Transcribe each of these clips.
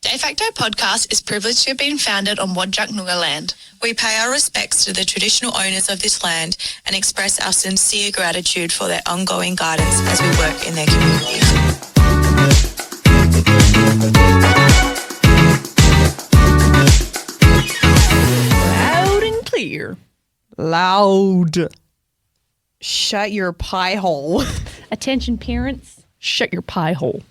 Dayfacto podcast is privileged to have been founded on Wadjuk Noongar land. We pay our respects to the traditional owners of this land and express our sincere gratitude for their ongoing guidance as we work in their communities. Loud and clear. Loud. Shut your pie hole. Attention parents, shut your pie hole.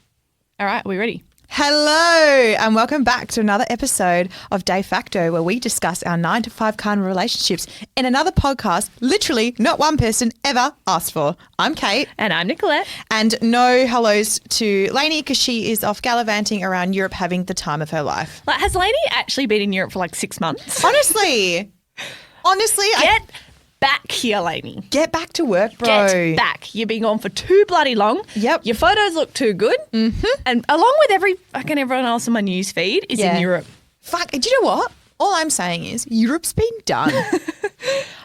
All right, are we ready? Hello and welcome back to another episode of Dayfacto, where we discuss our 9-to-5 kind of relationships in another podcast literally not one person ever asked for. I'm Kate. And I'm Nicolette. And no hellos to Lainey because she is off gallivanting around Europe having the time of her life. Like, has Lainey actually been in Europe for like 6 months? Honestly, Get back here, Lainey. Get back to work, bro. Get back. You've been gone for too bloody long. Yep. Your photos look too good. Mm-hmm. And along with everyone else on my news feed is in Europe. Fuck, do you know what? All I'm saying is Europe's been done.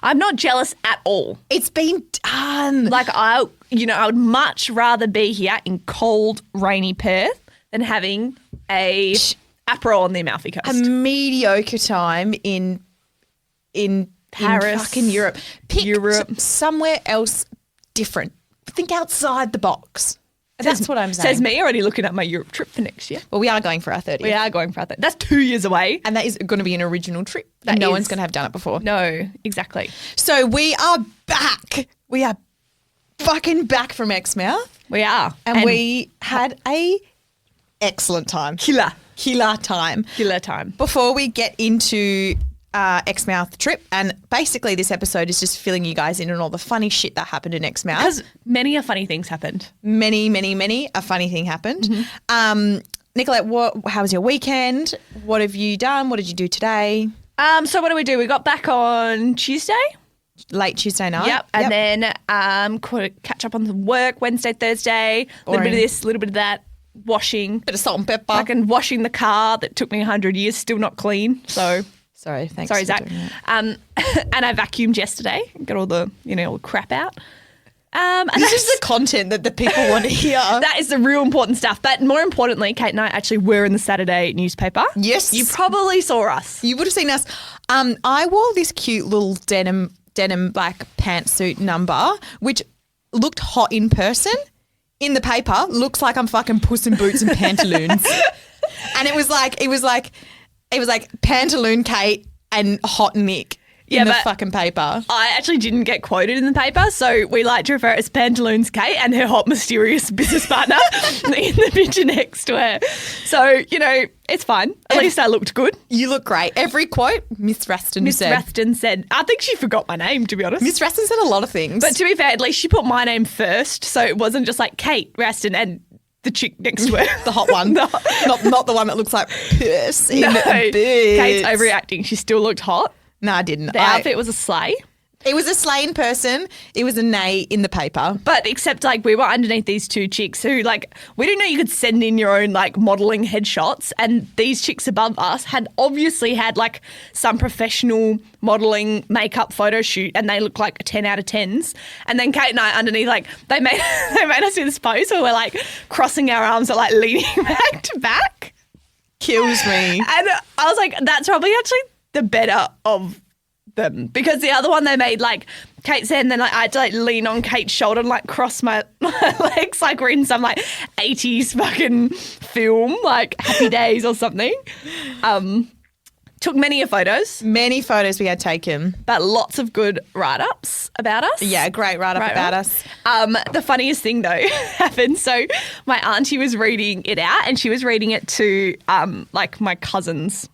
I'm not jealous at all. It's been done. Like, I would much rather be here in cold, rainy Perth than having a Aperol on the Amalfi Coast. A mediocre time in Paris, in fucking Europe. Pick somewhere else different. Think outside the box. That's what I'm saying. Says me already looking at my Europe trip for next year. Well, we are going for our 30th. We are going for our 30th. That's 2 years away. And that is going to be an original trip. No one's going to have done it before. No, exactly. So we are back. We are fucking back from Exmouth. We are. And we had a excellent time. Killer time. Killer time. Before we get into Exmouth trip, and basically this episode is just filling you guys in on all the funny shit that happened in Exmouth. Because many a funny things happened. Many a funny thing happened. Mm-hmm. Nicolette, how was your weekend? What have you done? What did you do today? So what do? We got back on Tuesday. Late Tuesday night. Yep. And then catch up on the work Wednesday, Thursday. A little bit of this, a little bit of that. Washing. Bit of salt and pepper. Fucking washing the car that took me 100 years, still not clean. So... Sorry, thanks. Sorry, Zach. And I vacuumed yesterday, got all the all the crap out. And this is the content that the people want to hear. That is the real important stuff. But more importantly, Kate and I actually were in the Saturday newspaper. Yes, you probably saw us. You would have seen us. I wore this cute little denim black pantsuit number, which looked hot in person. In the paper, looks like I'm fucking Puss in Boots and pantaloons. And it was like Pantaloon Kate and Hot Nick in the fucking paper. I actually didn't get quoted in the paper, so we like to refer as Pantaloons Kate and her hot, mysterious business partner in the picture next to her. So, it's fine. At least I looked good. You look great. Every quote, Miss Raston said, I think she forgot my name, to be honest. Miss Raston said a lot of things. But to be fair, at least she put my name first, so it wasn't just like Kate Raston and the chick next to her. The hot one. not the one that looks like piss in boots. Kate's overreacting. She still looked hot. No, I didn't. The outfit was a sleigh. It was a sleigh in person. It was a nay in the paper. But except we were underneath these two chicks who we didn't know you could send in your own modelling headshots, and these chicks above us had obviously had some professional modelling makeup photo shoot, and they looked like 10 out of 10s. And then Kate and I underneath they made us do this pose where we're crossing our arms and leaning back to back. Kills me. And I was like, that's probably actually the better of them, because the other one they made Kate said, and then I had to lean on Kate's shoulder and cross my legs like we're in some 80s fucking film, Happy Days or something. Took many photos. Many photos we had taken. But lots of good write-ups about us. Yeah, great write-up about us. The funniest thing though happened. So my auntie was reading it out, and she was reading it to my cousin's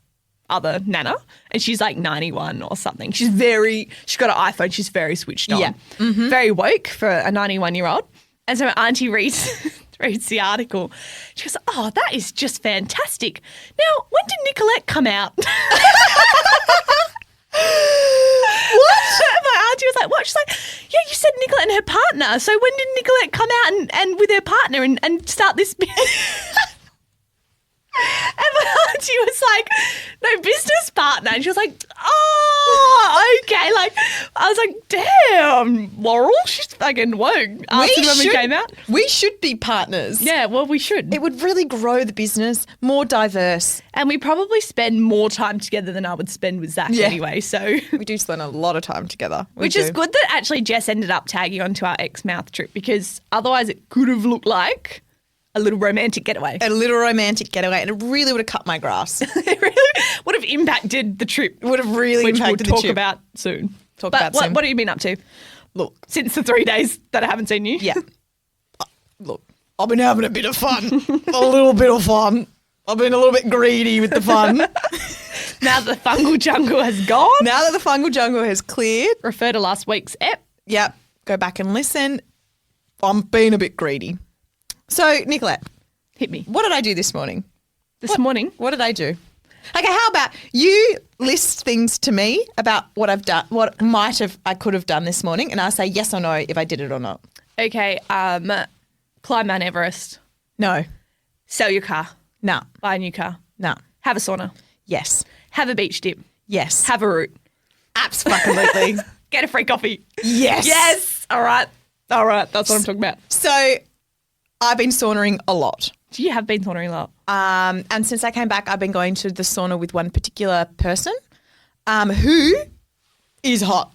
other nana, and she's 91 or something. She's got an iPhone. She's very switched on. Yeah. Mm-hmm. Very woke for a 91-year-old. And so my auntie reads the article. She goes, "Oh, that is just fantastic. Now, when did Nicolette come out?" What? My auntie was like, "What?" She's like, "Yeah, you said Nicolette and her partner. So when did Nicolette come out and with her partner and start this business?" And my auntie was like, "No, business partner." And she was like, "Oh, okay." I was like, "Damn, Laurel, she's fucking woke after when we came out. We should be partners. Yeah, well, we should. It would really grow the business, more diverse. And we probably spend more time together than I would spend with Zach anyway, so. We do spend a lot of time together. Which is good that actually Jess ended up tagging onto our Exmouth trip because otherwise it could have looked like a little romantic getaway. A little romantic getaway, and it really would have cut my grass. It really would have impacted the trip. Would have really impacted the Which we'll talk trip. about soon. Talk but about soon. What have you been up to? Look. Since the 3 days that I haven't seen you? Yeah. Look, I've been having a bit of fun. A little bit of fun. I've been a little bit greedy with the fun. Now that the fungal jungle has gone. Now that the fungal jungle has cleared. Refer to last week's ep. Yep. Go back and listen. I'm being a bit greedy. So, Nicolette, Hit me. what did I do this morning? This morning. What did I do? Okay, how about you list things to me about what I've done, what I could have done this morning, and I'll say yes or no if I did it or not. Okay, climb Mount Everest. No. Sell your car. No. Buy a new car. No. Have a sauna. Yes. Have a beach dip. Yes. Have a root. Absolutely. Get a free coffee. Yes. Yes. All right. That's what I'm talking about. So I've been sauntering a lot. You have been saunering a lot. And since I came back, I've been going to the sauna with one particular person who is hot,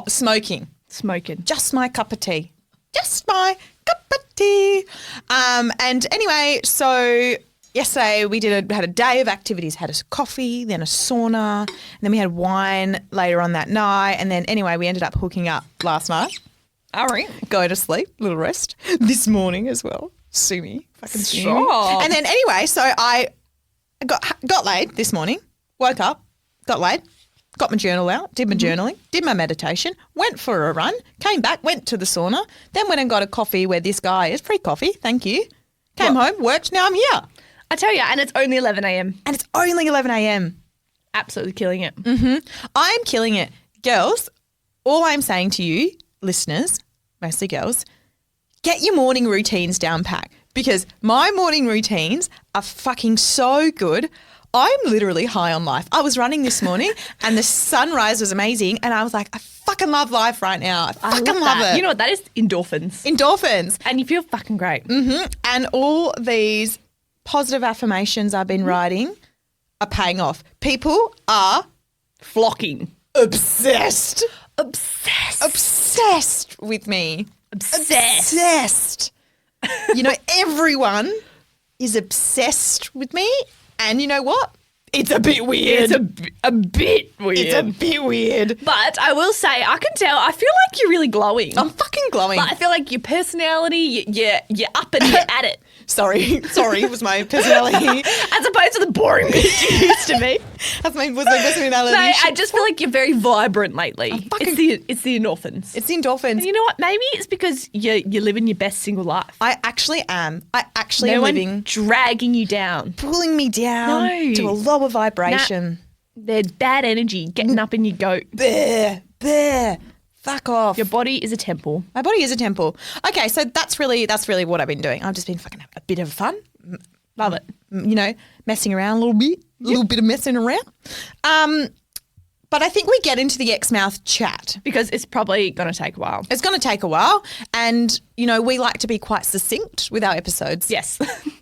smoking. Smoking. Just my cup of tea. Just my cup of tea. And anyway, so yesterday we had a day of activities, had a coffee, then a sauna, and then we had wine later on that night. And then anyway, we ended up hooking up last night. All right. Go to sleep, little rest. This morning as well. Sue me. Fucking sue me. Stop. And then anyway, so I got laid this morning, woke up, got laid, got my journal out, did my journaling, did my meditation, went for a run, came back, went to the sauna, then went and got a coffee where this guy is. Free coffee, thank you. Came home, worked, now I'm here. I tell you, and it's only 11 a.m. And it's only 11 a.m. Absolutely killing it. I'm killing it. Girls, all I'm saying to you, listeners, mostly girls, get your morning routines down pat because my morning routines are fucking so good. I'm literally high on life. I was running this morning and the sunrise was amazing and I was like, I fucking love life right now. I fucking love it. You know what that is? Endorphins. Endorphins. And you feel fucking great. And all these positive affirmations I've been writing are paying off. People are Flocking. obsessed. Obsessed. Obsessed with me. Obsessed. You know, everyone is obsessed with me. And you know what? It's a bit weird. It's a bit weird. It's a bit weird. But I will say, I can tell, I feel like you're really glowing. I'm fucking glowing. Like, I feel like your personality, you're up and you're at it. Sorry, was my personality. As opposed to the boring bitch you used to be. Was my personality. No, I just feel like you're very vibrant lately. It's the endorphins. It's the endorphins. And you know what? Maybe it's because you're living your best single life. I actually am. I actually No am one living, dragging you down. pulling me down No. to a lower vibration. There's bad energy getting up in your goat. There. Fuck off. Your body is a temple. My body is a temple. Okay, so that's really what I've been doing. I've just been fucking having a bit of fun. Love it. You know, messing around a little bit. A little bit of messing around. But I think we get into the Exmouth chat. Because it's probably going to take a while. It's going to take a while. And, you know, we like to be quite succinct with our episodes. Yes.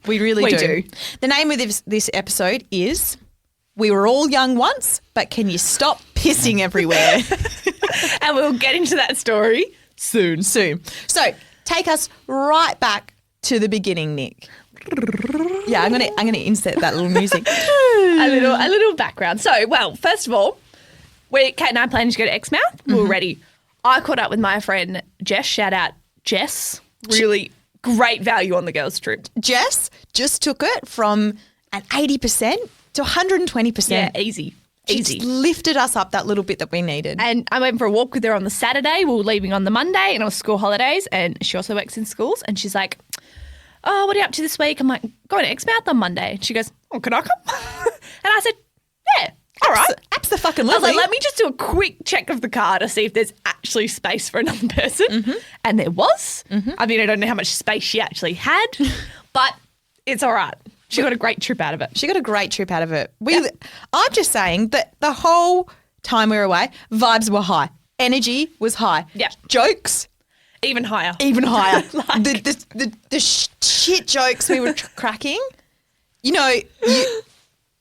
We really We do. do. The name of this episode is We Were All Young Once, but Can You Stop Pissing Everywhere? And we'll get into that story soon. So take us right back to the beginning, Nick. Yeah, I'm gonna insert that little music. a little background. So, well, first of all, Kate and I planned to go to Exmouth. We were ready. I caught up with my friend Jess. Shout out Jess. Really great value on the girls' trip. Jess just took it from an 80% to 120%. Yeah, easy. She just lifted us up that little bit that we needed. And I went for a walk with her on the Saturday. We were leaving on the Monday and it was school holidays and she also works in schools and she's like, oh, what are you up to this week? I'm like, going to Exmouth on Monday. And she goes, oh, can I come? And I said, yeah, all right. Abso-fucking-lutely. I was like, let me just do a quick check of the car to see if there's actually space for another person. And there was. I mean, I don't know how much space she actually had, but it's all right. She got a great trip out of it. She got a great trip out of it. I'm just saying that the whole time we were away, vibes were high. Energy was high. Yeah. Jokes. Even higher. Even higher. The shit jokes we were cracking. You know,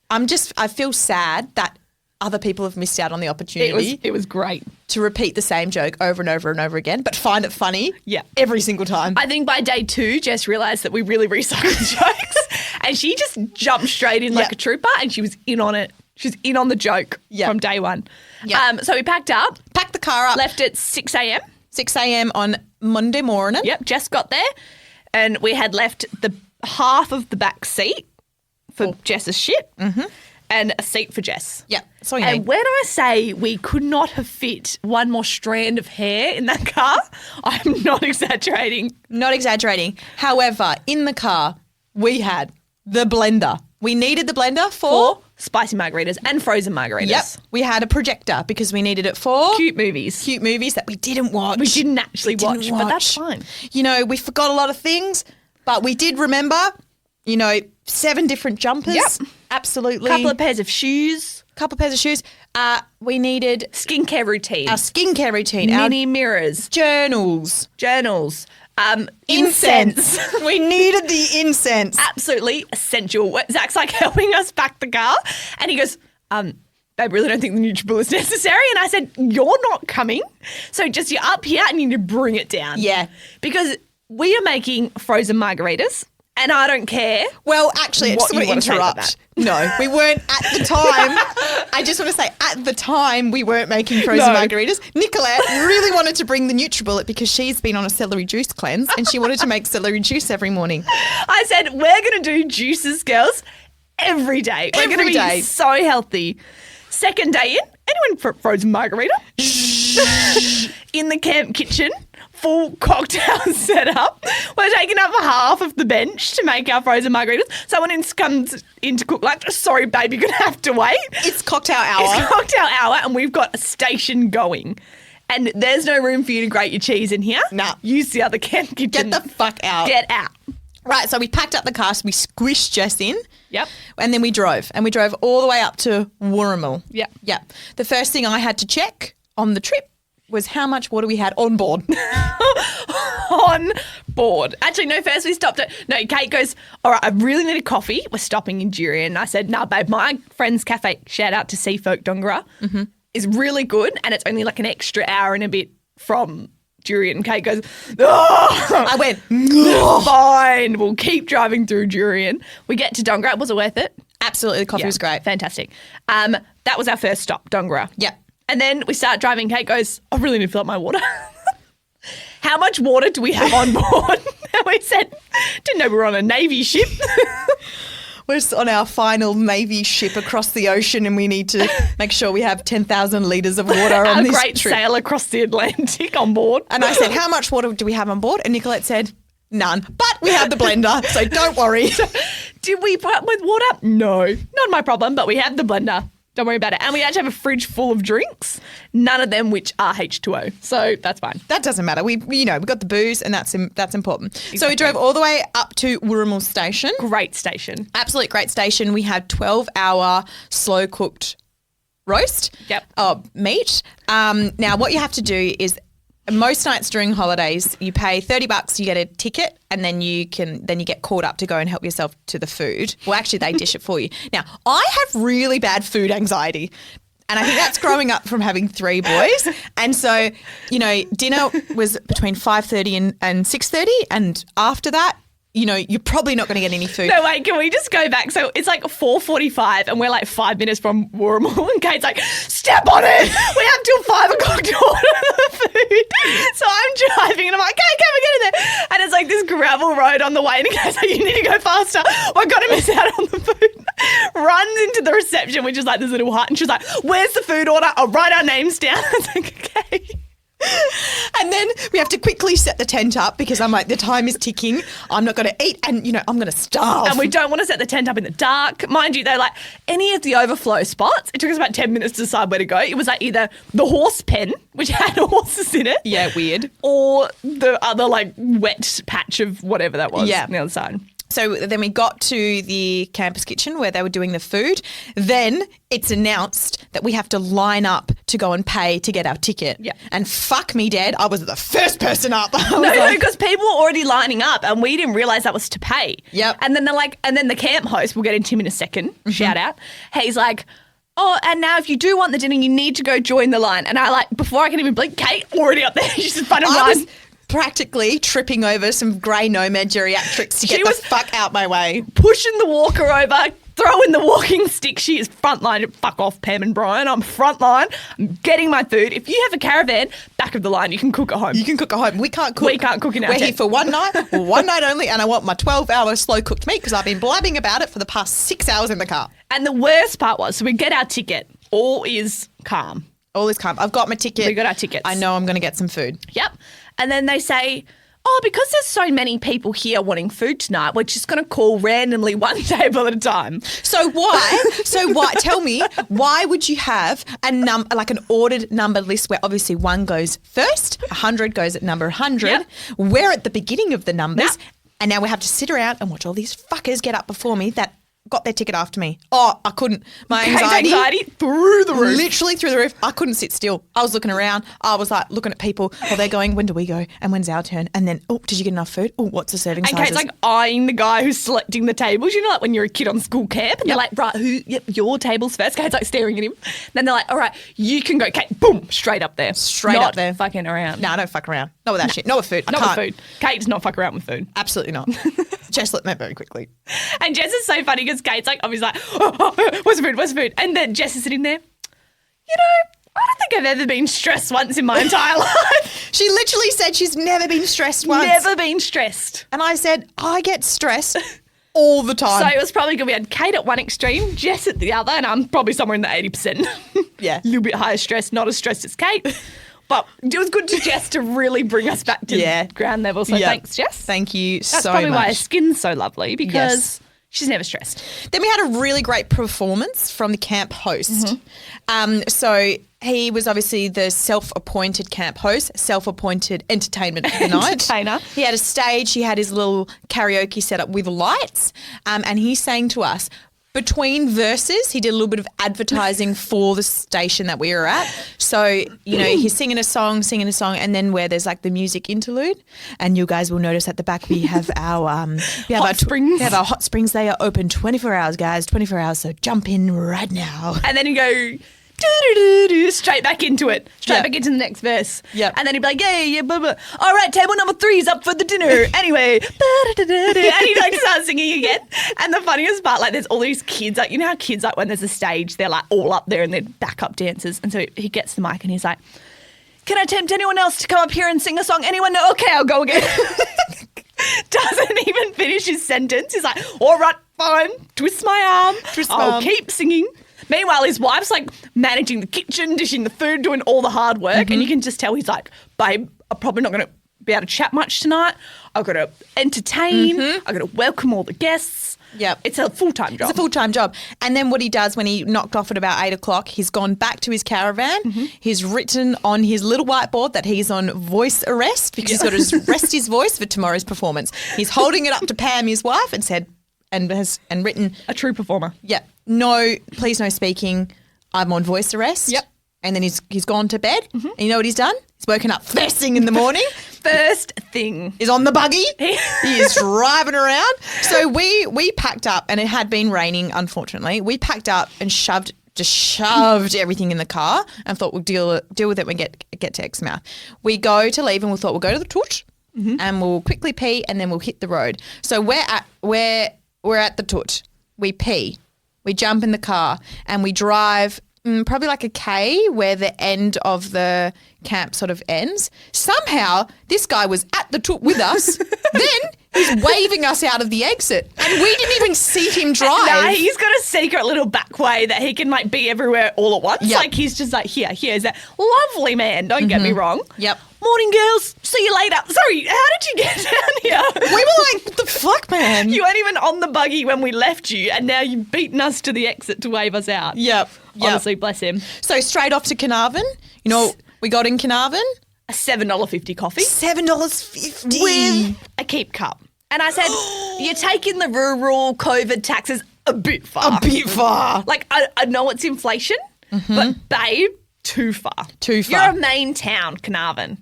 I feel sad that other people have missed out on the opportunity. It was great. To repeat the same joke over and over and over again, but find it funny every single time. I think by day 2, Jess realised that we really recycled jokes and she just jumped straight in like a trooper and she was in on it. She was in on the joke from day 1. Yep. So we packed up. Packed the car up. Left at 6 a.m. 6 a.m. on Monday morning. Yep, Jess got there and we had left the half of the back seat for Jess's shit. Mm-hmm. And a seat for Jess. Yeah, that's all you And need. when I say we could not have fit one more strand of hair in that car, I'm not exaggerating. Not exaggerating. However, in the car, we had the blender. We needed the blender for spicy margaritas and frozen margaritas. Yep. We had a projector because we needed it for Cute movies. Cute movies that we didn't watch. We didn't actually watch, but that's fine. You know, we forgot a lot of things, but we did remember, 7 different jumpers. Yep. Absolutely. Couple of pairs of shoes. We needed Skincare routine. our skincare routine, Mini mirrors. our journals, Incense. We needed the incense. Absolutely essential. Zach's like helping us pack the car and he goes, I really don't think the NutriBullet is necessary. And I said, you're not coming. So just you're up here and you need to bring it down. Yeah. Because we are making frozen margaritas and I don't care. Well, actually, I just What you want to wanna say about interrupt. No, we weren't at the time. I just want to say, at the time, we weren't making frozen margaritas. Nicolette really wanted to bring the NutriBullet because she's been on a celery juice cleanse and she wanted to make celery juice every morning. I said, we're going to do juices, girls, every day. We're going to be so healthy. Second day in, anyone for frozen margarita? In the camp kitchen, full cocktail setup. We're taking up half of the bench to make our frozen margaritas. Someone comes in to cook lunch. Sorry, babe, you're going to have to wait. It's cocktail hour. It's cocktail hour and we've got a station going. And there's no room for you to grate your cheese in here. Nah. Use the other camp kitchen. Get the fuck out. Get out. Right, so we packed up the car, so we squished Jess in. Yep. And then we drove. And we drove all the way up to Wooramel. Yep. Yep. The first thing I had to check on the trip was how much water we had on board. On board. Actually, no, first we stopped at, Kate goes, all right, I really need a coffee. We're stopping in Jurien. And I said, no, babe, my friend's cafe, shout out to Sea Folk Dongara, is really good. And it's only like an extra hour and a bit from Jurien. And Kate goes, I went, fine, we'll keep driving through Jurien. We get to Dongara. Was it worth it? absolutely, the coffee was great. Fantastic. That was our first stop, Dongara. Yep. And then we start driving. Kate goes, I really need to fill up my water. How much water do we have on board? And we said, didn't know we were on a Navy ship. We're on our final Navy ship across the ocean and we need to make sure we have 10,000 litres of water on this great trip. sail across the Atlantic on board. And I said, how much water do we have on board? And Nicolette said, none. But we have the blender, so don't worry. Did we put up with water? No, not my problem, but we have the blender. Don't worry about it. And we actually have a fridge full of drinks, none of them which are H2O. So that's fine. That doesn't matter. We got the booze and that's important. Exactly. So we drove all the way up to Wooramel Station. Great station. Absolute great station. We had 12-hour slow cooked roast meat. Now what you have to do is most nights during holidays, you pay $30, you get a ticket, and then you get called up to go and help yourself to the food. Well, actually, they dish it for you. Now, I have really bad food anxiety, and I think that's growing up from having 3 boys. And so, dinner was between 5:30 and 6:30, and after that, you're probably not going to get any food. No, wait, can we just go back? So it's like 4:45 and we're like 5 minutes from Wooramel and Kate's like, step on it. We have till 5 o'clock to order the food. So I'm driving and I'm like, Kate, can we get in there? And it's like this gravel road on the way and Kate's like, you need to go faster. I've got to miss out on the food. Runs into the reception, which is like this little hut, and she's like, where's the food order? I'll write our names down. I was like, okay. And then we have to quickly set the tent up because I'm like, the time is ticking. I'm not going to eat and, I'm going to starve. And we don't want to set the tent up in the dark. Mind you, though, like any of the overflow spots, it took us about 10 minutes to decide where to go. It was like either the horse pen, which had horses in it. Yeah, weird. Or the other like wet patch of whatever that was on the other side. So then we got to the campus kitchen where they were doing the food. Then it's announced that we have to line up to go and pay to get our ticket. Yeah. And fuck me, Dad, I was the first person up. No, because people were already lining up and we didn't realise that was to pay. Yep. And then they're like, and then the camp host, we'll get into him in a second, shout out. He's like, oh, and now if you do want the dinner, you need to go join the line. And I like, before I can even blink, Kate already up there. She's in front of I line. was practically tripping over some grey nomad geriatrics to get the fuck out my way. Pushing the walker over, throwing the walking stick. She is frontline. Fuck off, Pam and Brian. I'm frontline. I'm getting my food. If you have a caravan, back of the line, you can cook at home. You can cook at home. We can't cook. We can't cook in our We're tent. here for one night only, and I want my 12-hour slow-cooked meat because I've been blabbing about it for the past 6 hours in the car. And the worst part was, so we get our ticket. All is calm. All is calm. I've got my ticket. We got our tickets. I know I'm going to get some food. Yep. And then they say, oh, because there's so many people here wanting food tonight, we're just going to call randomly one table at a time. So why? Tell me, why would you have like an ordered number list where obviously 1 goes first, 100 goes at number 100. Yep. We're at the beginning of the numbers, Yep. and now we have to sit around and watch all these fuckers get up before me that got their ticket after me. Oh, I couldn't. My anxiety through the roof. Literally through the roof. I couldn't sit still. I was looking around. I was like looking at people. Oh, they're going, when do we go? And when's our turn? And then, oh, did you get enough food? Oh, what's the serving sizes? And Kate's like eyeing the guy who's selecting the tables. You know, like when you're a kid on school camp and they're like, right, your table's first. Kate's like staring at him. Then they're like, all right, you can go. Kate, boom, straight up there. Straight Not up there. fucking around. No, I don't fuck around. Not with that shit. Not with food. I Not can't. with food. Kate does not fuck around with food. Absolutely not. Jess let me very quickly. And Jess is so funny because Kate's like, obviously like, oh, where's the food? And then Jess is sitting there, you know, I don't think I've ever been stressed once in my entire life. She literally said she's never been stressed once. Never been stressed. And I said, I get stressed all the time. So it was probably good. We had Kate at one extreme, Jess at the other, and I'm probably somewhere in the 80%. Yeah. A little bit higher stress, not as stressed as Kate. But it was good to Jess to really bring us back to ground level. So thanks, Jess. Thank you That's so probably much. why her skin's so lovely because she's never stressed. Then we had a really great performance from the camp host. So he was obviously the self-appointed camp host, self-appointed entertainment for the night. Entertainer. He had a stage. He had his little karaoke set up with lights. And he sang to us. Between verses, he did a little bit of advertising for the station that we were at. So, you know, he's singing a song, and then where there's like the music interlude, and you guys will notice at the back we have our Hot springs. We have our hot springs. They are open 24 hours, guys, 24 hours. So jump in right now. And then you go do-do-do-do, straight back into it. Straight Yep. back into the next verse. Yep. And then he'd be like, yeah, blah, blah. All right, table number 3 is up for the dinner. Anyway. And he'd like start singing again. And the funniest part, like there's all these kids, like you know how kids, like when there's a stage, they're like all up there and they're backup dancers. And so he gets the mic and he's like, can I tempt anyone else to come up here and sing a song? Anyone? No? Okay, I'll go again. Doesn't even finish his sentence. He's like, all right, fine. Twist my arm. I'll keep singing. Meanwhile, his wife's like managing the kitchen, dishing the food, doing all the hard work. And you can just tell he's like, babe, I'm probably not going to be able to chat much tonight. I've got to entertain. I've got to welcome all the guests. Yep. It's a full-time job. It's a full-time job. And then what he does when he knocked off at about 8 o'clock, he's gone back to his caravan. He's written on his little whiteboard that he's on voice arrest because he's got to rest his voice for tomorrow's performance. He's holding it up to Pam, his wife, and said, and written, a true performer. yeah, no, please no speaking. I'm on voice arrest. Yep. And then he's gone to bed. And you know what he's done? He's woken up first thing in the morning. First thing. Is on the buggy. He is driving around. So we packed up, and it had been raining, unfortunately. We packed up and shoved everything in the car and thought we'll deal with it when we get to Exmouth. We go to leave and we thought we'll go to the Toot and we'll quickly pee and then we'll hit the road. So we're at the Toot. We pee. We jump in the car and we drive probably like a K where the end of the camp sort of ends. Somehow this guy was at the Toot with us. Then he's waving us out of the exit and we didn't even see him drive. No, he's got a secret little back way that he can like be everywhere all at once. Yep. Like he's just like, here's that lovely man. Don't get me wrong. Yep. Morning, girls. See you later. Sorry, how did you get down here? We were like, what the fuck, man? You weren't even on the buggy when we left you, and now you've beaten us to the exit to wave us out. Yep. Honestly, bless him. So straight off to Carnarvon. You know, we got in Carnarvon. A $7.50 coffee. $7.50. With a keep cup. And I said, you're taking the rural COVID taxes a bit far. A bit far. Like, I know it's inflation, but babe, too far. Too far. You're a main town, Carnarvon.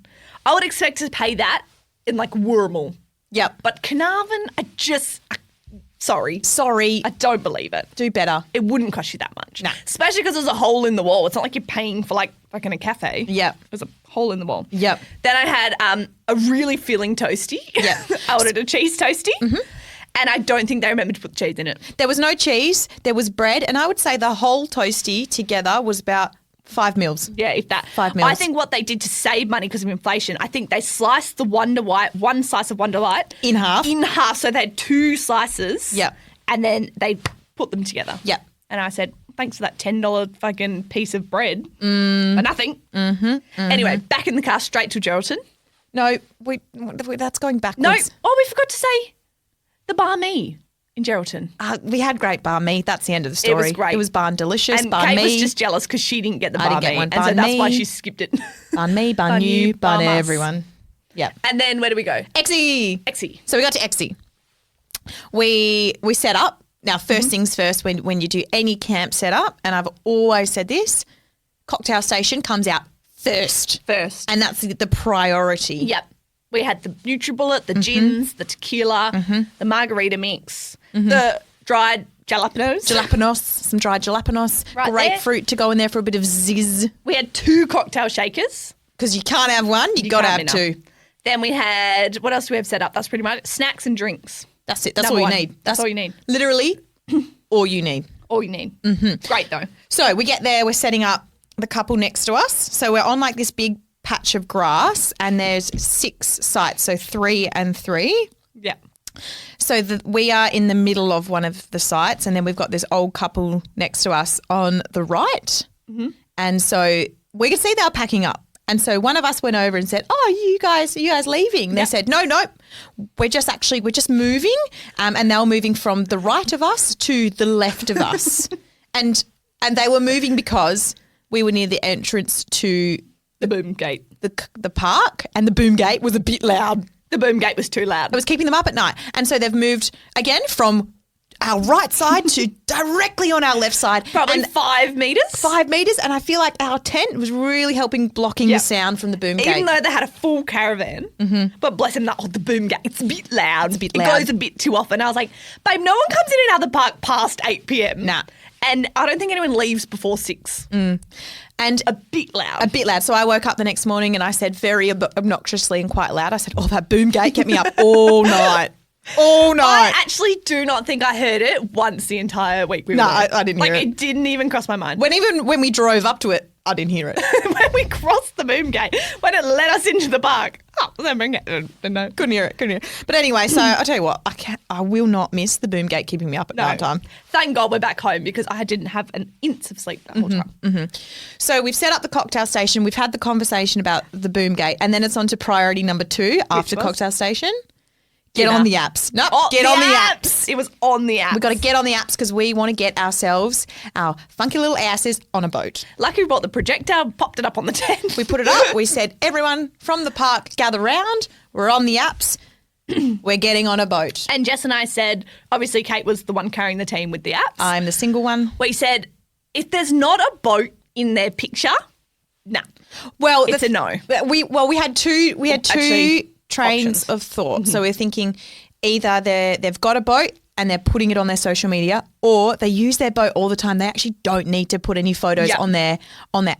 I would expect to pay that in like Wirral. Yep. But Carnarvon, sorry. Sorry. I don't believe it. Do better. It wouldn't cost you that much. No. Especially because there's a hole in the wall. It's not like you're paying for like fucking a cafe. Yep. There's a hole in the wall. Yep. Then I had a really filling toasty. Yep. I ordered a cheese toasty. And I don't think they remembered to put cheese in it. There was no cheese. There was bread. And I would say the whole toasty together was about 5 mils. Yeah, if that. 5 mils. I think what they did to save money because of inflation, I think they sliced the Wonder White, one slice of Wonder White. In half. In half. So they had 2 slices. Yep. And then they put them together. Yep. And I said, thanks for that $10 fucking piece of bread for nothing. Anyway, back in the car, straight to Geraldton. No, that's going backwards. No. Oh, we forgot to say the bar me in Geraldton. We had great bar me. That's the end of the story. It was great. It was barn delicious. And barn Kate me. was just jealous because she didn't get the I bar didn't get me. one. And so Banh that's why mi. she skipped it. barn me, barn you, barn us. everyone. Yeah. And then where do we go? Exy. Exy. So we got to Exy. We set up. Now, first things first, when you do any camp setup, and I've always said this, cocktail station comes out first. First. And that's the priority. Yep. We had the NutriBullet, the gins, the tequila, the margarita mix, the dried jalapenos. Jalapenos, some dried jalapenos, Right grapefruit to go in there for a bit of zizz. We had 2 cocktail shakers. Because you can't have one, you got to have can't 2. Then we had, what else do we have set up? That's pretty much it. Snacks and drinks. That's it. That's Number all you one. need. That's all you need. Literally all you need. All you need. Great though. So we get there, we're setting up the couple next to us. So we're on like this big patch of grass and there's 6 sites, so 3 and 3. Yeah. So we are in the middle of one of the sites and then we've got this old couple next to us on the right. And so we could see they were packing up. And so one of us went over and said, "Oh, you guys leaving?" They said, "No, we're just moving." And they were moving from the right of us to the left of us, and they were moving because we were near the entrance to The boom gate. the park, and the boom gate was a bit loud. The boom gate was too loud. It was keeping them up at night, and so they've moved again from our right side to directly on our left side. Probably and 5 metres. 5 metres, and I feel like our tent was really helping blocking the sound from the boom gate. Even though they had a full caravan, but bless them, the boom gate, it's a bit loud. It's a bit It loud. goes a bit too often. I was like, babe, no one comes in and out of the park past 8 p.m. Nah. And I don't think anyone leaves before 6. And A bit loud. a bit loud. So I woke up the next morning and I said very obnoxiously and quite loud, I said, "Oh, that boom gate kept me up all night. All I night." actually do not think I heard it once the entire week we were No, there. I didn't hear it. Like, it didn't even cross my mind. When we drove up to it, I didn't hear it. When we crossed the boom gate, when it let us into the park, the boom gate, no. Couldn't hear it. But anyway, so I tell you what, I will not miss the boom gate keeping me up at night time. Thank God we're back home because I didn't have an inch of sleep that whole time. So we've set up the cocktail station. We've had the conversation about the boom gate, and then it's on to priority number 2 after was? cocktail station. Get Dinner. on the apps. No, Oh, get on the apps. It was on the apps. We've got to get on the apps because we want to get ourselves, our funky little asses, on a boat. Lucky we bought the projector, popped it up on the tent. We put it up. We said, everyone from the park gather round. We're on the apps. We're getting on a boat. And Jess and I said, obviously Kate was the one carrying the team with the apps. I'm the single one. We said, if there's not a boat in their picture, nah. Well, It's a no. We had two. We had two Actually, trains options. of thought. So we're thinking either they've got a boat and they're putting it on their social media, or they use their boat all the time. They actually don't need to put any photos Yeah. on their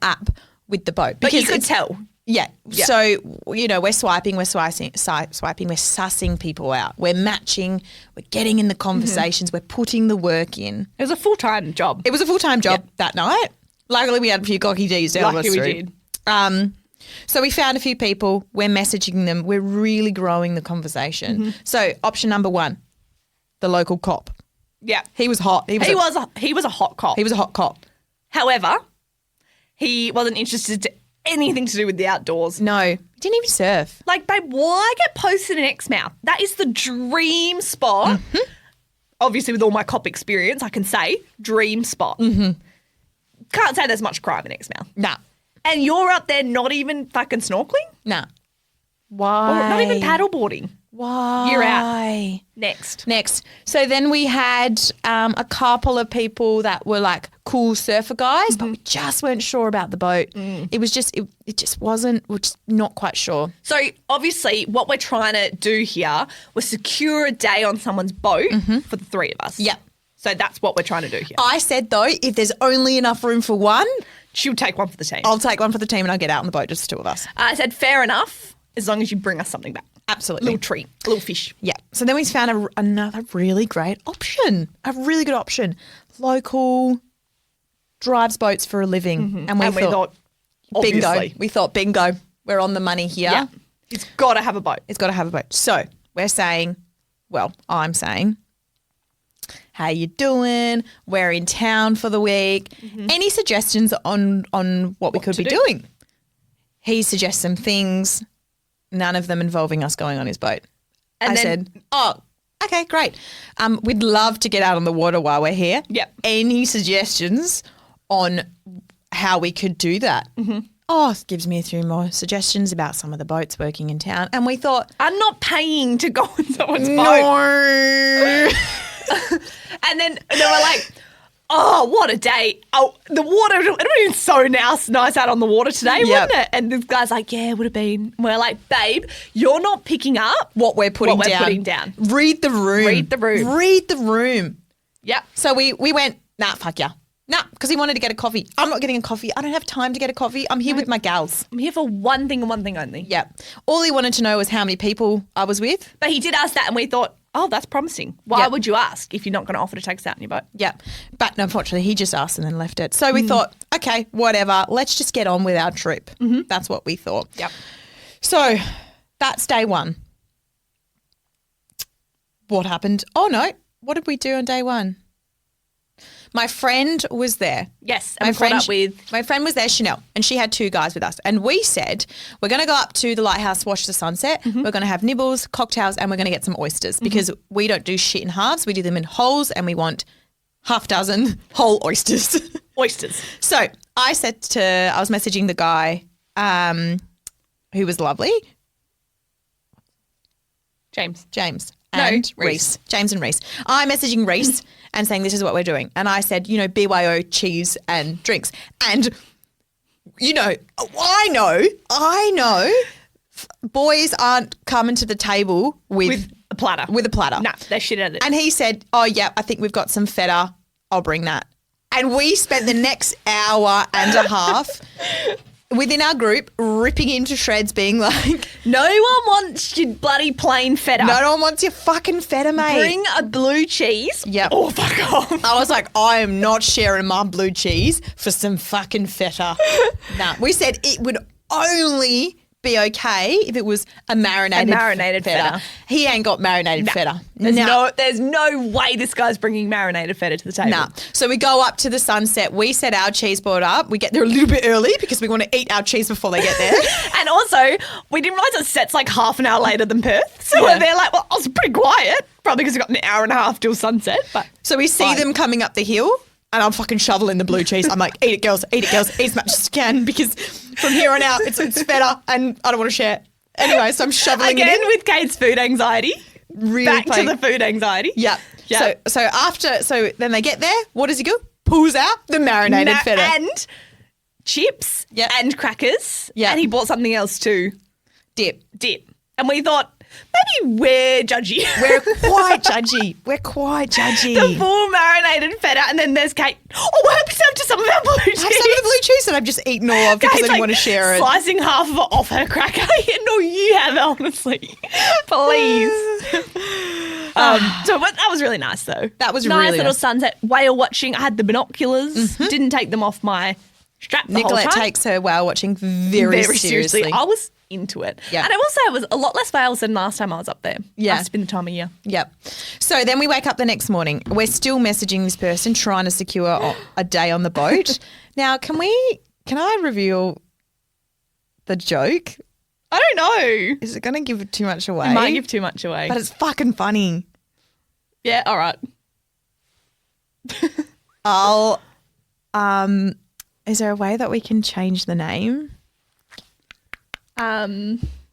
app with the boat. But you because could it's- tell. Yeah. Yeah. So, we're swiping, we're sussing people out. We're matching, we're getting in the conversations, we're putting the work in. It was a full-time job. It was a full-time job that night. Luckily, we had a few cocky Ds down Lucky the we street. did. So we found a few people. We're messaging them. We're really growing the conversation. So option number 1, the local cop. Yeah. He was hot. He was a hot cop. He was a hot cop. However, he wasn't interested to anything to do with the outdoors. No, he didn't even surf. Like, babe, why get posted in Exmouth? That is the dream spot. Obviously, with all my cop experience, I can say dream spot. Can't say there's much crime in Exmouth. Nah. And you're up there not even fucking snorkeling? Nah. Why? Or not even paddleboarding. Why? You're out. Next. So then we had a couple of people that were like cool surfer guys, but we just weren't sure about the boat. It was just, it just wasn't, we're just not quite sure. So obviously what we're trying to do here was secure a day on someone's boat for the three of us. Yep. So that's what we're trying to do here. I said though, if there's only enough room for one, She'll take one for the team. I'll take one for the team and I'll get out on the boat, just the two of us. I said fair enough as long as you bring us something back. Absolutely. Little treat, a little fish. Yeah. So then we found another really great option, a really good option. Local, drives boats for a living. And we thought, bingo. obviously. We thought, bingo, we're on the money here. Yeah. It's got to have a boat. It's got to have a boat. So we're saying, well, I'm saying, how you doing? We're in town for the week. Any suggestions on what we could be doing? He suggests some things, none of them involving us going on his boat. And I then- said, oh, okay, great. We'd love to get out on the water while we're here. Yep. Any suggestions on how we could do that? Oh, it gives me a few more suggestions about some of the boats working in town. And we thought, I'm not paying to go on someone's boat. no. And then they were like, oh, what a day. Oh, the water, it would have been so nice out on the water today, Yep. wouldn't it? And this guy's like, yeah, it would have been. And we're like, babe, you're not picking up What we're putting putting down. down. Read the room. Read the room. Read the room. Yep. So we went, nah, fuck yeah. Nah, because he wanted to get a coffee. I'm not getting a coffee. I don't have time to get a coffee. I'm here with my gals. I'm here for one thing and one thing only. Yeah. All he wanted to know was how many people I was with. But he did ask that and we thought, oh, that's promising. Why Yep. would you ask if you're not going to offer to take us out in your boat? Yeah. But unfortunately, he just asked and then left it. So we thought, okay, whatever. Let's just get on with our trip. That's what we thought. Yep. So that's day one. What happened? Oh, no. What did we do on day one? My friend was there. Yes. And we caught up with... My friend was there, Chanel, and she had two guys with us. And we said, we're going to go up to the lighthouse, watch the sunset. We're going to have nibbles, cocktails, and we're going to get some oysters because we don't do shit in halves. We do them in wholes and we want half dozen whole oysters. Oysters. So I was messaging the guy who was lovely, James. and No, Reese. James and Reese. I'm messaging Reese and saying this is what we're doing. And I said, BYO, cheese and drinks. And, I know boys aren't coming to the table with A platter. a platter. No, they're shit at it. And he said, oh, yeah, I think we've got some feta. I'll bring that. And we spent the next hour and a half within our group ripping into shreds being like, no one wants your bloody plain feta. no one wants your fucking feta, mate. Bring a blue cheese. Yep. Oh, fuck off. I was like, I am not sharing my blue cheese for some fucking feta. Nah, we said it would only be okay if it was a marinated feta. He ain't got marinated feta. There's no way this guy's bringing marinated feta to the table. Nah. So we go up to the sunset. We set our cheese board up. We get there a little bit early because we want to eat our cheese before they get there. And also, we didn't realise it sets like half an hour later than Perth. So Yeah. we're there like, well, I was pretty quiet. Probably because we've got an hour and a half till sunset. But So we see Fine. them coming up the hill and I'm fucking shoveling the blue cheese. I'm like, eat it, girls, eat as much as you can because from here on out, it's feta and I don't want to share. Anyway, so I'm shoveling again it in. with Kate's food anxiety. Really Back playing- to the food anxiety. Yep. Yeah. So then they get there. What does he do? Pulls out the marinated feta. And chips Yep. and crackers. Yep. And he bought something else too. Dip. And we thought, maybe we're judgy. We're quite judgy. The full marinated feta, and then there's Kate. Oh, we'll help yourself to some of our blue cheese. Have some of the blue cheese that I've just eaten all of because I Kate's didn't like want to share it. Slicing half of it off her cracker. No, you have, honestly. Please. That was really nice, though. That was nice really little nice. sunset. Whale watching. I had the binoculars. Didn't take them off my strap the Nicolette whole time. takes her whale watching very seriously. I was into it. Yeah. And I will say it was a lot less whales than last time I was up there. Yeah. Must have been the time of year. Yep. So then we wake up the next morning. We're still messaging this person trying to secure a day on the boat. Now, can I reveal the joke? I don't know. Is it going to give too much away? It might give too much away. But it's fucking funny. Yeah, all right. Is there a way that we can change the name?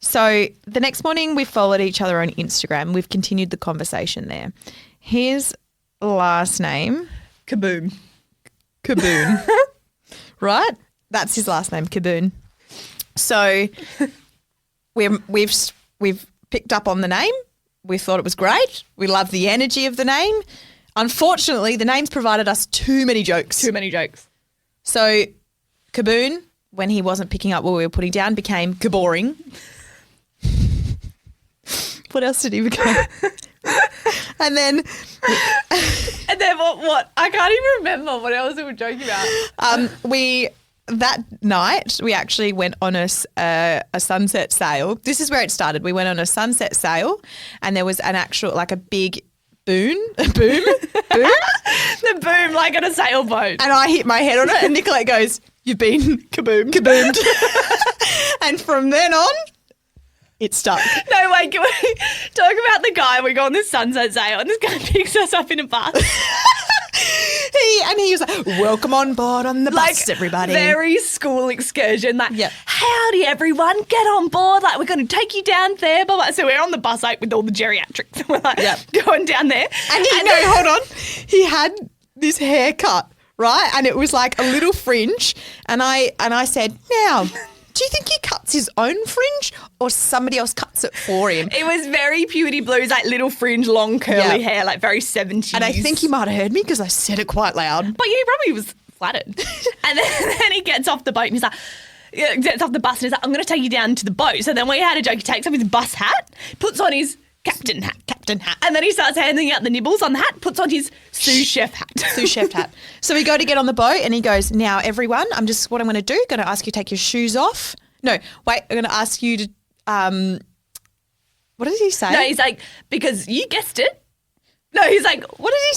So the next morning we followed each other on Instagram. We've continued the conversation there. His last name. Kaboom. Kaboon. Right? That's his last name, Kaboon. So we've picked up on the name. We thought it was great. We love the energy of the name. Unfortunately, the name's provided us too many jokes. Too many jokes. So Kaboon, when he wasn't picking up what we were putting down, became Kaboring. What else did he become? And then what? I can't even remember what else we were joking about. That night we actually went on a sunset sail. This is where it started. We went on a sunset sail, and there was an actual like a big boom, The boom like on a sailboat. and I hit my head on it, and Nicolette goes, "You've been kaboomed." And from then on, it stuck. No, wait, can we talk about the guy? We go on this sunset sail and this guy picks us up in a bus. He was like, "Welcome on board on the bus, everybody." Very school excursion. Like, Yep. howdy, everyone, get on board. Like, we're going to take you down there. Blah, blah. So we're on the bus like with all the geriatrics. We're like going down there. And hold on. He had this haircut, right? And it was like a little fringe. And I said, "Now, do you think he cuts his own fringe or somebody else cuts it for him?" It was very puberty blues, like little fringe, long curly hair, like very 70s. And I think he might have heard me because I said it quite loud. But yeah, he probably was flattered. And then he gets off the boat and he's like, gets off the bus and he's like, "I'm going to take you down to the boat." So then we had a joke. He takes off his bus hat, puts on his captain hat. And then he starts handing out the nibbles on the hat, puts on his sous chef hat. Sous chef hat. So we go to get on the boat and he goes, "Now, everyone, what I'm going to do, going to ask you to take your shoes off." No, wait, I'm going to ask you to, what did he say? No, he's like, because you guessed it. No, he's like, what did he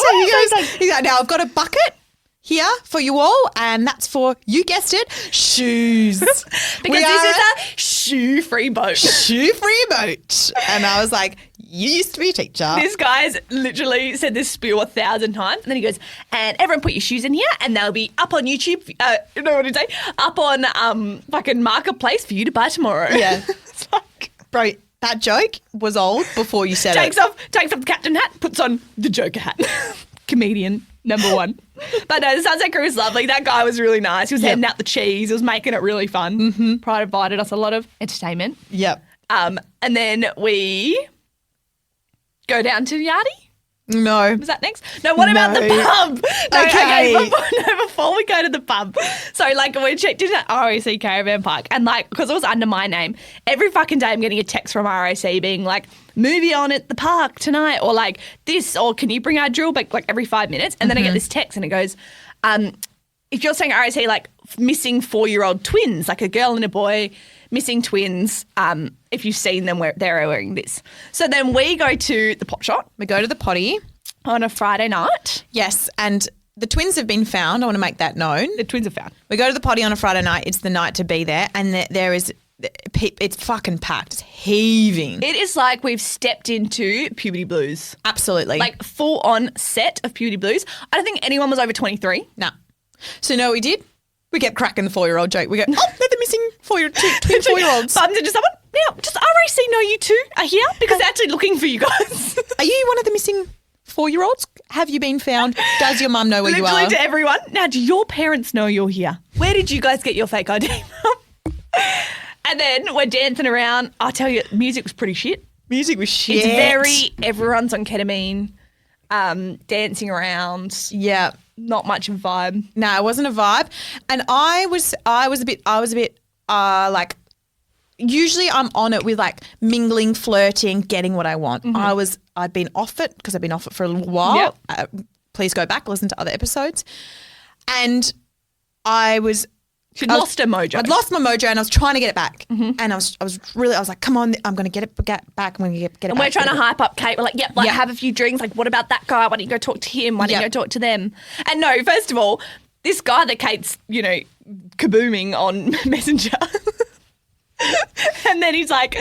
say? He's like, "Now I've got a bucket here for you all, and that's for, you guessed it, shoes." Because this is a shoe-free boat. Shoe-free boat. And I was like, "You used to be a teacher." This guy's literally said this spiel 1,000 times. And then he goes, "And everyone put your shoes in here and they'll be up on YouTube." You know what did he say? Up on fucking Marketplace for you to buy tomorrow. Yeah. It's like, Bro, that joke was old before you said takes off the captain hat, puts on the Joker hat. Comedian number one. But no, the sunset crew was lovely. That guy was really nice. He was handing out the cheese. He was making it really fun. Mm-hmm. Provided us a lot of entertainment. Yep. And then we go down to Yardie. No. Was that next? No, what about the pub? No, Okay. Before we go to the pub. So, like, we checked in at RAC Caravan Park and, like, because it was under my name, every fucking day I'm getting a text from RAC being like, "Movie on at the park tonight," or like this, or "Can you bring our drill back?" Like every 5 minutes. And then I get this text and it goes, if you're saying RAC, like missing 4-year-old twins, like a girl and a boy, missing twins, if you've seen them, they're wearing this. So then we go to the pot shot. We go to the potty. On a Friday night. Yes, and the twins have been found. I want to make that known. The twins are found. We go to the potty on a Friday night. It's the night to be there, and there is, it's fucking packed. It's heaving. It is like we've stepped into puberty blues. Absolutely. Like full on set of puberty blues. I don't think anyone was over 23. No. So you know what we did? We kept cracking the 4-year-old joke. We go, "Oh, they're the missing twin 4-year-olds. Bumped into someone. Now, does RAC know you two are here? Because they're actually looking for you guys. Are you one of the missing 4-year-olds? Have you been found? Does your mum know where you are?" Literally to everyone. Now, do your parents know you're here? Where did you guys get your fake ID from? And then we're dancing around. I'll tell you, music was pretty shit. Music was shit. It's everyone's on ketamine, dancing around. Yeah. Not much of a vibe. No, it wasn't a vibe. And I was a bit like, usually I'm on it with like mingling, flirting, getting what I want. Mm-hmm. I'd been off it because I've been off it for a little while. Yep. Please go back, listen to other episodes. And I was... She'd lost her mojo. I'd lost my mojo and I was trying to get it back. Mm-hmm. And I was like, "Come on, I'm going to get it back. I'm going to get it back." And we're trying to hype up Kate. We're like, have a few drinks. Like, what about that guy? Why don't you go talk to him? Why don't you go talk to them? And no, first of all, this guy that Kate's, kabooming on Messenger. And then he's like,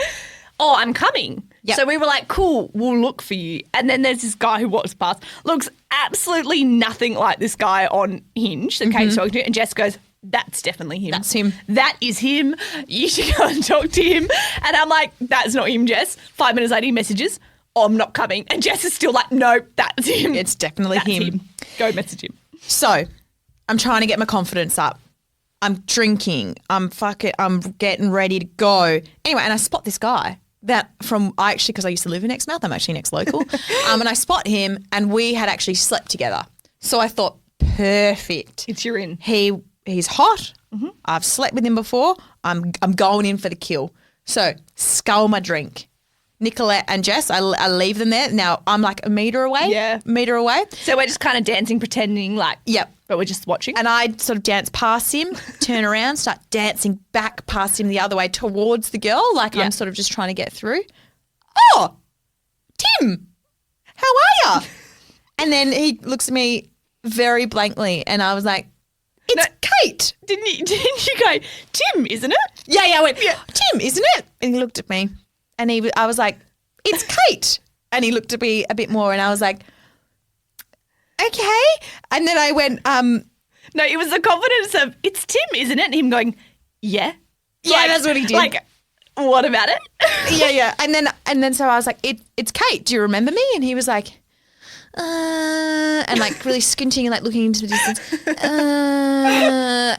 "Oh, I'm coming." Yep. So we were like, "Cool, we'll look for you." And then there's this guy who walks past, looks absolutely nothing like this guy on Hinge that Kate's talking to. And Jess goes, that's definitely him. That's him. That is him. You should go and talk to him. And I'm like, that's not him, Jess. 5 minutes later, he messages, I'm not coming. And Jess is still like, no, that's him. It's definitely That's him. Go message him. So I'm trying to get my confidence up. I'm drinking. I'm getting ready to go. Anyway, and I spot this guy because I used to live in Exmouth. I'm actually an ex-local. And I spot him and we had actually slept together. So I thought, perfect. It's your in. He's hot. Mm-hmm. I've slept with him before. I'm going in for the kill. So scull my drink. Nicolette and Jess, I leave them there. Now I'm like a metre away. Yeah. Metre away. So we're just kind of dancing, pretending like, yep. But we're just watching. And I sort of dance past him, turn around, start dancing back past him the other way towards the girl. Like I'm sort of just trying to get through. Oh, Tim, how are you? And then he looks at me very blankly and I was like, it's Kate. Didn't you go, Tim, isn't it? Yeah, I went, Tim, isn't it? And he looked at me and I was like, it's Kate. And he looked at me a bit more and I was like, okay. And then I went, no, it was the confidence of, it's Tim, isn't it? And him going, yeah. Yeah, that's what he did. Like, what about it? Yeah. And then so I was like, it's Kate. Do you remember me? And he was like, and like really squinting and like looking into the distance.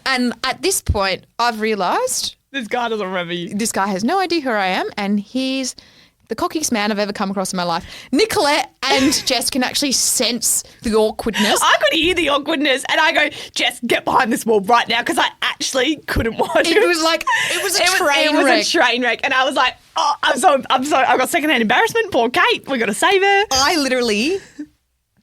And at this point, I've realised This guy doesn't remember you. this guy has no idea who I am, and he's the cockiest man I've ever come across in my life. Nicolette and Jess can actually sense the awkwardness. I could hear the awkwardness and I go, Jess, get behind this wall right now because I actually couldn't watch it. It was a train It wreck. was a train wreck. And I was like, oh, I'm so, I've got secondhand embarrassment. Poor Kate. We got to save her. I literally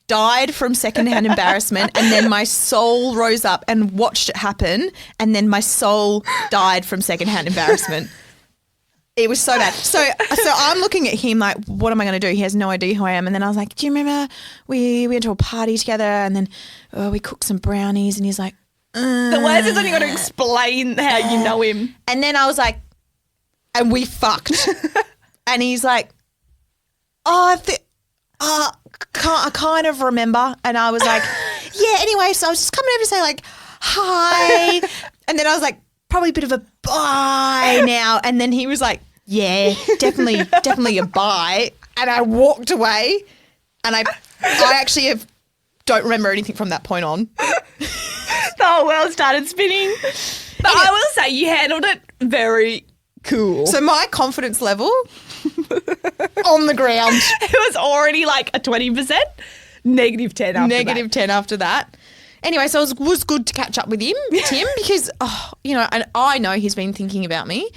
died from secondhand embarrassment, and then my soul rose up and watched it happen, and then my soul died from secondhand embarrassment. It was so bad. So I'm looking at him like, what am I going to do? He has no idea who I am. And then I was like, do you remember we went to a party together and then we cooked some brownies? And he's like, The worst is when you got to explain how you know him. And then I was like, and we fucked. And he's like, oh, I kind of remember. And I was like, yeah, anyway, so I was just coming over to say like, hi. And then I was like, probably a bit of a bye now. And then he was like, yeah, definitely a bye. And I walked away and I actually don't remember anything from that point on. The whole world started spinning. But I will say you handled it very cool. So my confidence level on the ground. It was already like a 20%, -10 after Negative that. 10 after that. Anyway, so it was good to catch up with him, Tim, because, and I know he's been thinking about me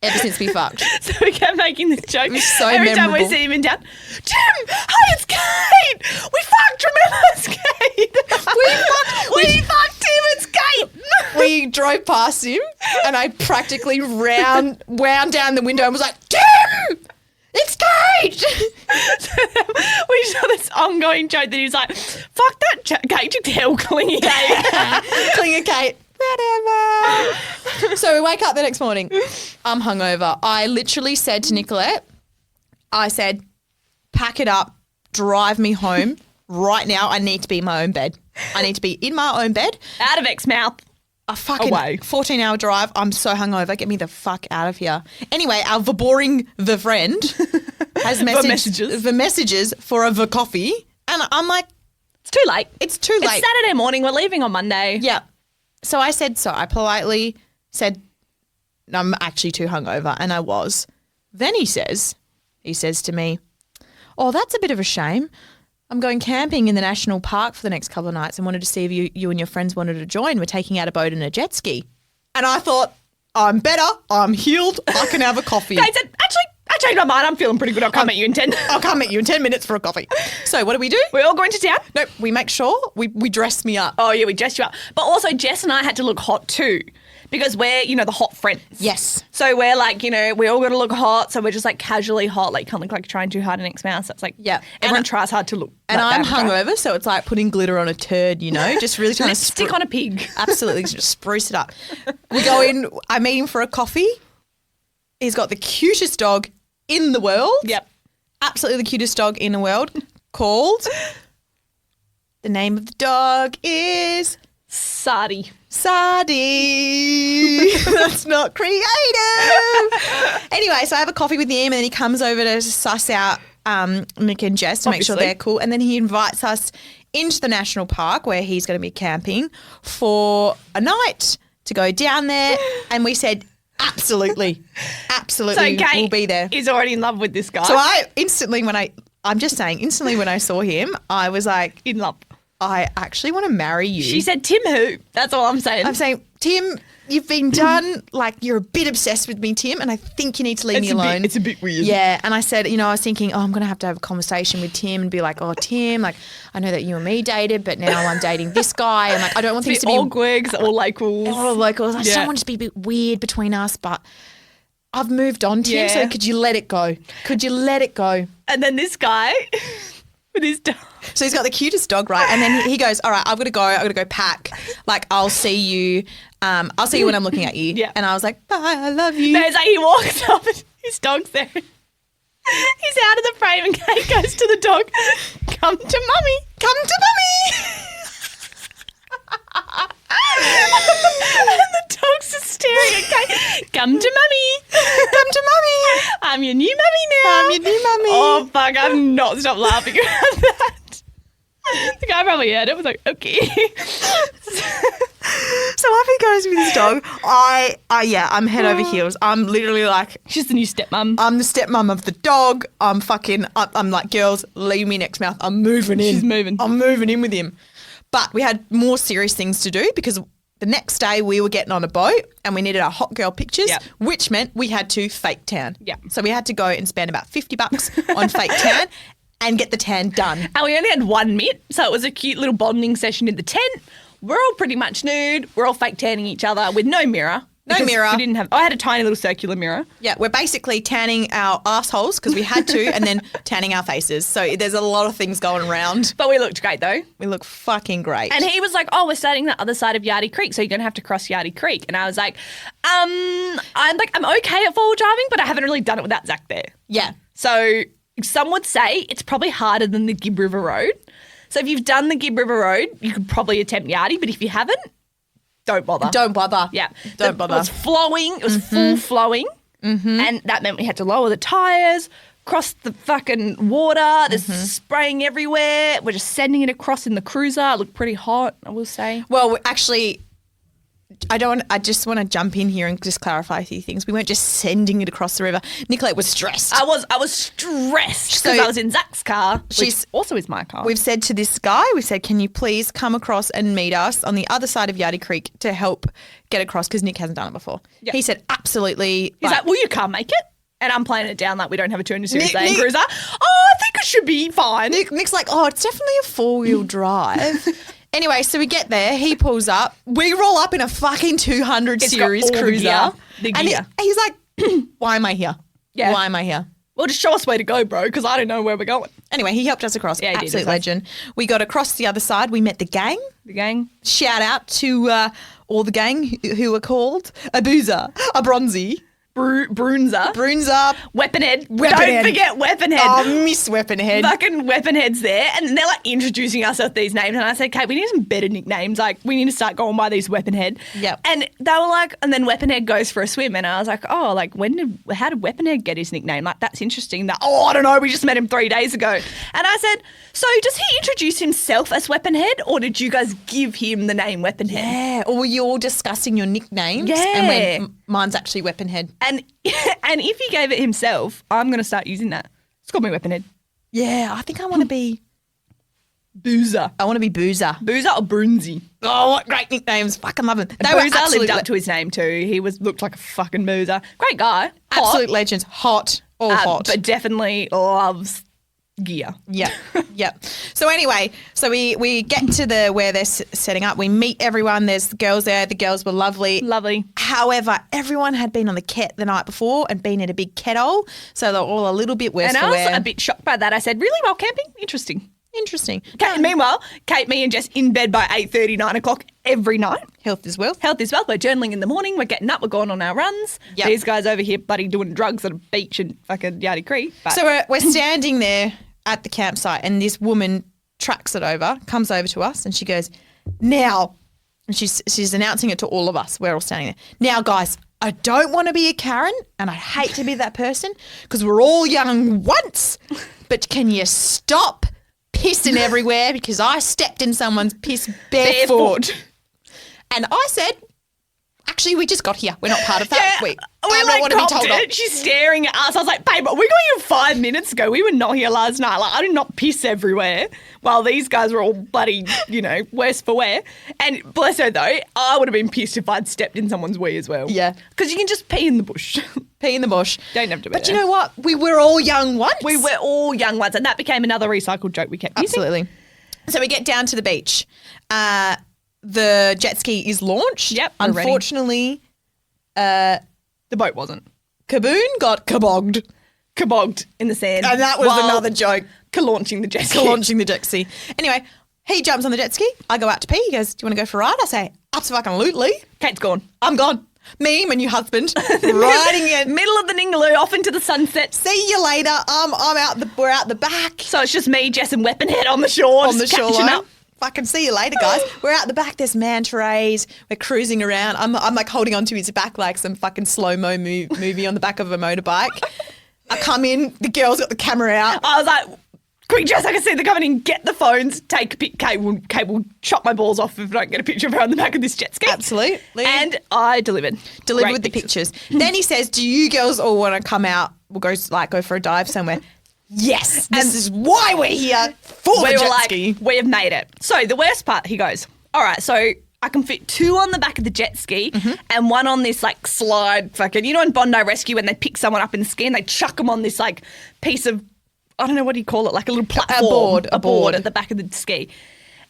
ever since we fucked. So we kept making this joke. was so Every time we memorable. see him in town, Tim, hi, it's Kate. We fucked, remember? It's Kate. We fucked Tim, it's Kate. We drove past him and I practically wound down the window and was like, Tim, it's Kate. So then we saw this ongoing joke that he was like, fuck that Kate, you tell Clingy Kate. Clingy Kate. Whatever. So we wake up the next morning. I'm hungover. I literally said to Nicolette, I said, pack it up, drive me home right now. I need to be in my own bed. I need to be in my own bed. Out of Exmouth. A fucking Away. 14-hour drive. I'm so hungover. Get me the fuck out of here. Anyway, our boring the friend has messages for a coffee. And I'm like, It's too late. it's too late. It's Saturday morning. We're leaving on Monday. Yeah. So I said so. I politely said, I'm actually too hungover. And I was. Then he says to me, oh, that's a bit of a shame. I'm going camping in the national park for the next couple of nights and wanted to see if you and your friends wanted to join. We're taking out a boat and a jet ski. And I thought, I'm better. I'm healed. I can have a coffee. Kate said, actually, I changed my mind. I'm feeling pretty good. I'll come at you in 10. I'll come at you in 10 minutes for a coffee. So what do? We're all going to town? No, we make sure we dress me up. Oh, yeah, we dressed you up. But also, Jess and I had to look hot too because we're, the hot friends. Yes. So we're like, we all got to look hot. So we're just like casually hot. Like, can't look like trying too hard in Exmouth. So it's like, Yeah. everyone tries hard to look. And like I'm that, right? hungover, so it's like putting glitter on a turd, just really trying to Lipstick on a pig. Absolutely, just spruce it up. We go in, I meet him for a coffee. He's got the cutest dog in the world. Yep. Absolutely the cutest dog in the world, called, the name of the dog is Sardi. That's not creative. Anyway, so I have a coffee with him and then he comes over to suss out Nick and Jess to make sure they're cool. And then he invites us into the national park where he's going to be camping for a night to go down there. And we said, absolutely, So Kate we'll be there. is already in love with this guy. So instantly when I saw him, I was like, in love. I actually want to marry you. She said, Tim who? That's all I'm saying. I'm saying, Tim, you've been done, like you're a bit obsessed with me, Tim, and I think you need to leave me alone. It's a bit weird. Yeah, and I said, I was thinking, I'm going to have a conversation with Tim and be like, oh, Tim, like I know that you and me dated, but now I'm dating this guy, and like I don't want things to be awkward, all locals. All locals. I just don't want it to be a bit weird between us, but I've moved on, Tim, so could you let it go? Could you let it go? And then this guy with his dog. So he's got the cutest dog, right? And then he goes, all right, I've got to go. I've got to go pack. Like, I'll see you. I'll see you when I'm looking at you. Yeah. And I was like, bye, I love you. There's like he walks up and his dog's there. He's out of the frame and Kate goes to the dog, come to mummy. Come to mummy. And the dog's just staring at Kate. Come to mummy. Come to mummy. I'm your new mummy now. I'm your new mummy. Oh, fuck. I've not stopped laughing about that. The guy probably heard it. Was like, okay. So off he goes with his dog. I'm head over heels. I'm literally like, She's the new stepmom. I'm the stepmom of the dog. I'm like, girls, leave me next mouth. I'm moving in. She's moving. I'm moving in with him. But we had more serious things to do because the next day we were getting on a boat and we needed our hot girl pictures, which meant we had to fake tan. Yeah. So we had to go and spend about $50 on fake tan and get the tan done. And we only had 1 mitt, so it was a cute little bonding session in the tent. We're all pretty much nude. We're all fake tanning each other with no mirror. No mirror. We didn't have. I had a tiny little circular mirror. Yeah, we're basically tanning our assholes because we had to and then tanning our faces. So there's a lot of things going around. But we looked great though. We look fucking great. And he was like, oh, we're starting the other side of Yardie Creek, so you're going to have to cross Yardie Creek. And I was like, I'm okay at four-wheel driving, but I haven't really done it without Zach there. Yeah. So some would say it's probably harder than the Gibb River Road. So if you've done the Gibb River Road, you could probably attempt Yardie, but if you haven't, don't bother. Don't bother. Yeah. Don't bother. It was flowing. It was full flowing. Mm-hmm. And that meant we had to lower the tyres, cross the fucking water. There's spraying everywhere. We're just sending it across in the cruiser. It looked pretty hot, I will say. Well, actually, I just want to jump in here and just clarify a few things. We weren't just sending it across the river. Nicolette was stressed. I was stressed because I was in Zach's car, which also is my car. We've said to this guy, can you please come across and meet us on the other side of Yardie Creek to help get across because Nick hasn't done it before. Yep. He said, absolutely. He's like, well, you can't make it. And I'm playing it down like we don't have a 200 Series Land Cruiser. Oh, I think it should be fine. Nick's like, oh, it's definitely a four-wheel drive. Anyway, so we get there. He pulls up. We roll up in a fucking 200 Series Cruiser. The gear. And he's like, why am I here? Yeah. Why am I here? Well, just show us where to go, bro, because I don't know where we're going. Anyway, he helped us across. Yeah, absolute legend. We got across the other side. We met the gang. The gang. Shout out to all the gang who were called a Boozer, a Bronzy. Brunzer. Weaponhead. Don't forget Weaponhead. Oh, Miss Weaponhead. Fucking Weaponhead's there. And they're like introducing us with these names. And I said, Kate, we need some better nicknames. Like, we need to start going by these Weaponhead. Yep. And they were like, and then Weaponhead goes for a swim. And I was like, oh, like, how did Weaponhead get his nickname? Like, that's interesting. I don't know. We just met him 3 days ago. And I said, so does he introduce himself as Weaponhead or did you guys give him the name Weaponhead? Yeah. Or were you all discussing your nicknames? Yeah. And mine's actually Weaponhead. And if he gave it himself, I'm going to start using that. It's called me Weaponhead. Yeah, I think I want to be Boozer. I want to be Boozer. Boozer or Brunzy. Oh, what great nicknames. Fucking love them. Boozer lived up to his name too. He looked like a fucking boozer. Great guy. Absolute legends. Hot. All hot. But definitely loves gear. Yeah. Yep. So anyway, we get to where they're setting up. We meet everyone. There's the girls there. The girls were lovely. Lovely. However, everyone had been on the ket the night before and been in a big kettle, so they're all a little bit worse for wear. And I was a bit shocked by that. I said, really, well, camping? Interesting. Meanwhile, Kate, me and Jess in bed by 8:30, 9 o'clock every night. Health as well. We're journaling in the morning. We're getting up. We're going on our runs. Yep. These guys over here bloody doing drugs at a beach in fucking Yardie Creek. But. So we're standing there at the campsite and this woman tracks it over, comes over to us and she goes, now, And she's announcing it to all of us. We're all standing there. Now, guys, I don't want to be a Karen and I hate to be that person because we're all young once, but can you stop pissing everywhere because I stepped in someone's piss barefoot. And I said, actually, we just got here. We're not part of that. Yeah, we don't want to be told off. She's staring at us. I was like, babe, we got here 5 minutes ago. We were not here last night. Like, I did not piss everywhere while these guys were all bloody, worse for wear. And bless her, though, I would have been pissed if I'd stepped in someone's wee as well. Yeah. Because you can just pee in the bush. Pee in the bush. Don't have to be But there. you know what? We were all young once. We were all young ones. And that became another recycled joke we kept using. Absolutely. So we get down to the beach. The jet ski is launched. Yep, we're ready. Unfortunately, The boat wasn't. Kaboon got kabogged. Kabogged in the sand. And that was while another joke. Launching the jet ski. Launching the jet ski. Anyway, he jumps on the jet ski. I go out to pee. He goes, do you want to go for a ride? I say, absolutely. Kate's gone. I'm gone. Me, my new husband, riding it. Middle of the Ningaloo, off into the sunset. See you later. I'm out. We're out the back. So it's just me, Jess, and Weaponhead on the shore. On the just catching shoreline. up. Fucking see you later, guys. We're out the back. There's manta rays. We're cruising around. I'm like holding onto his back like some fucking slow-mo movie on the back of a motorbike. I come in. The girl's got the camera out. I was like, quick, Jess, I can see they're coming in. Get the phones. Take a pic. Kate will chop my balls off if I don't get a picture of her on the back of this jet ski. Absolutely. And I delivered. Delivered Great with the pictures. Then he says, do you girls all want to come out? We'll go for a dive somewhere. Yes, this is why we're here for the jet ski. We have made it. So the worst part, he goes, all right, so I can fit 2 on the back of the jet ski and 1 on this like slide fucking, in Bondi Rescue when they pick someone up in the ski and they chuck them on this like piece of, I don't know what do you call it, like a little platform. A board at the back of the ski.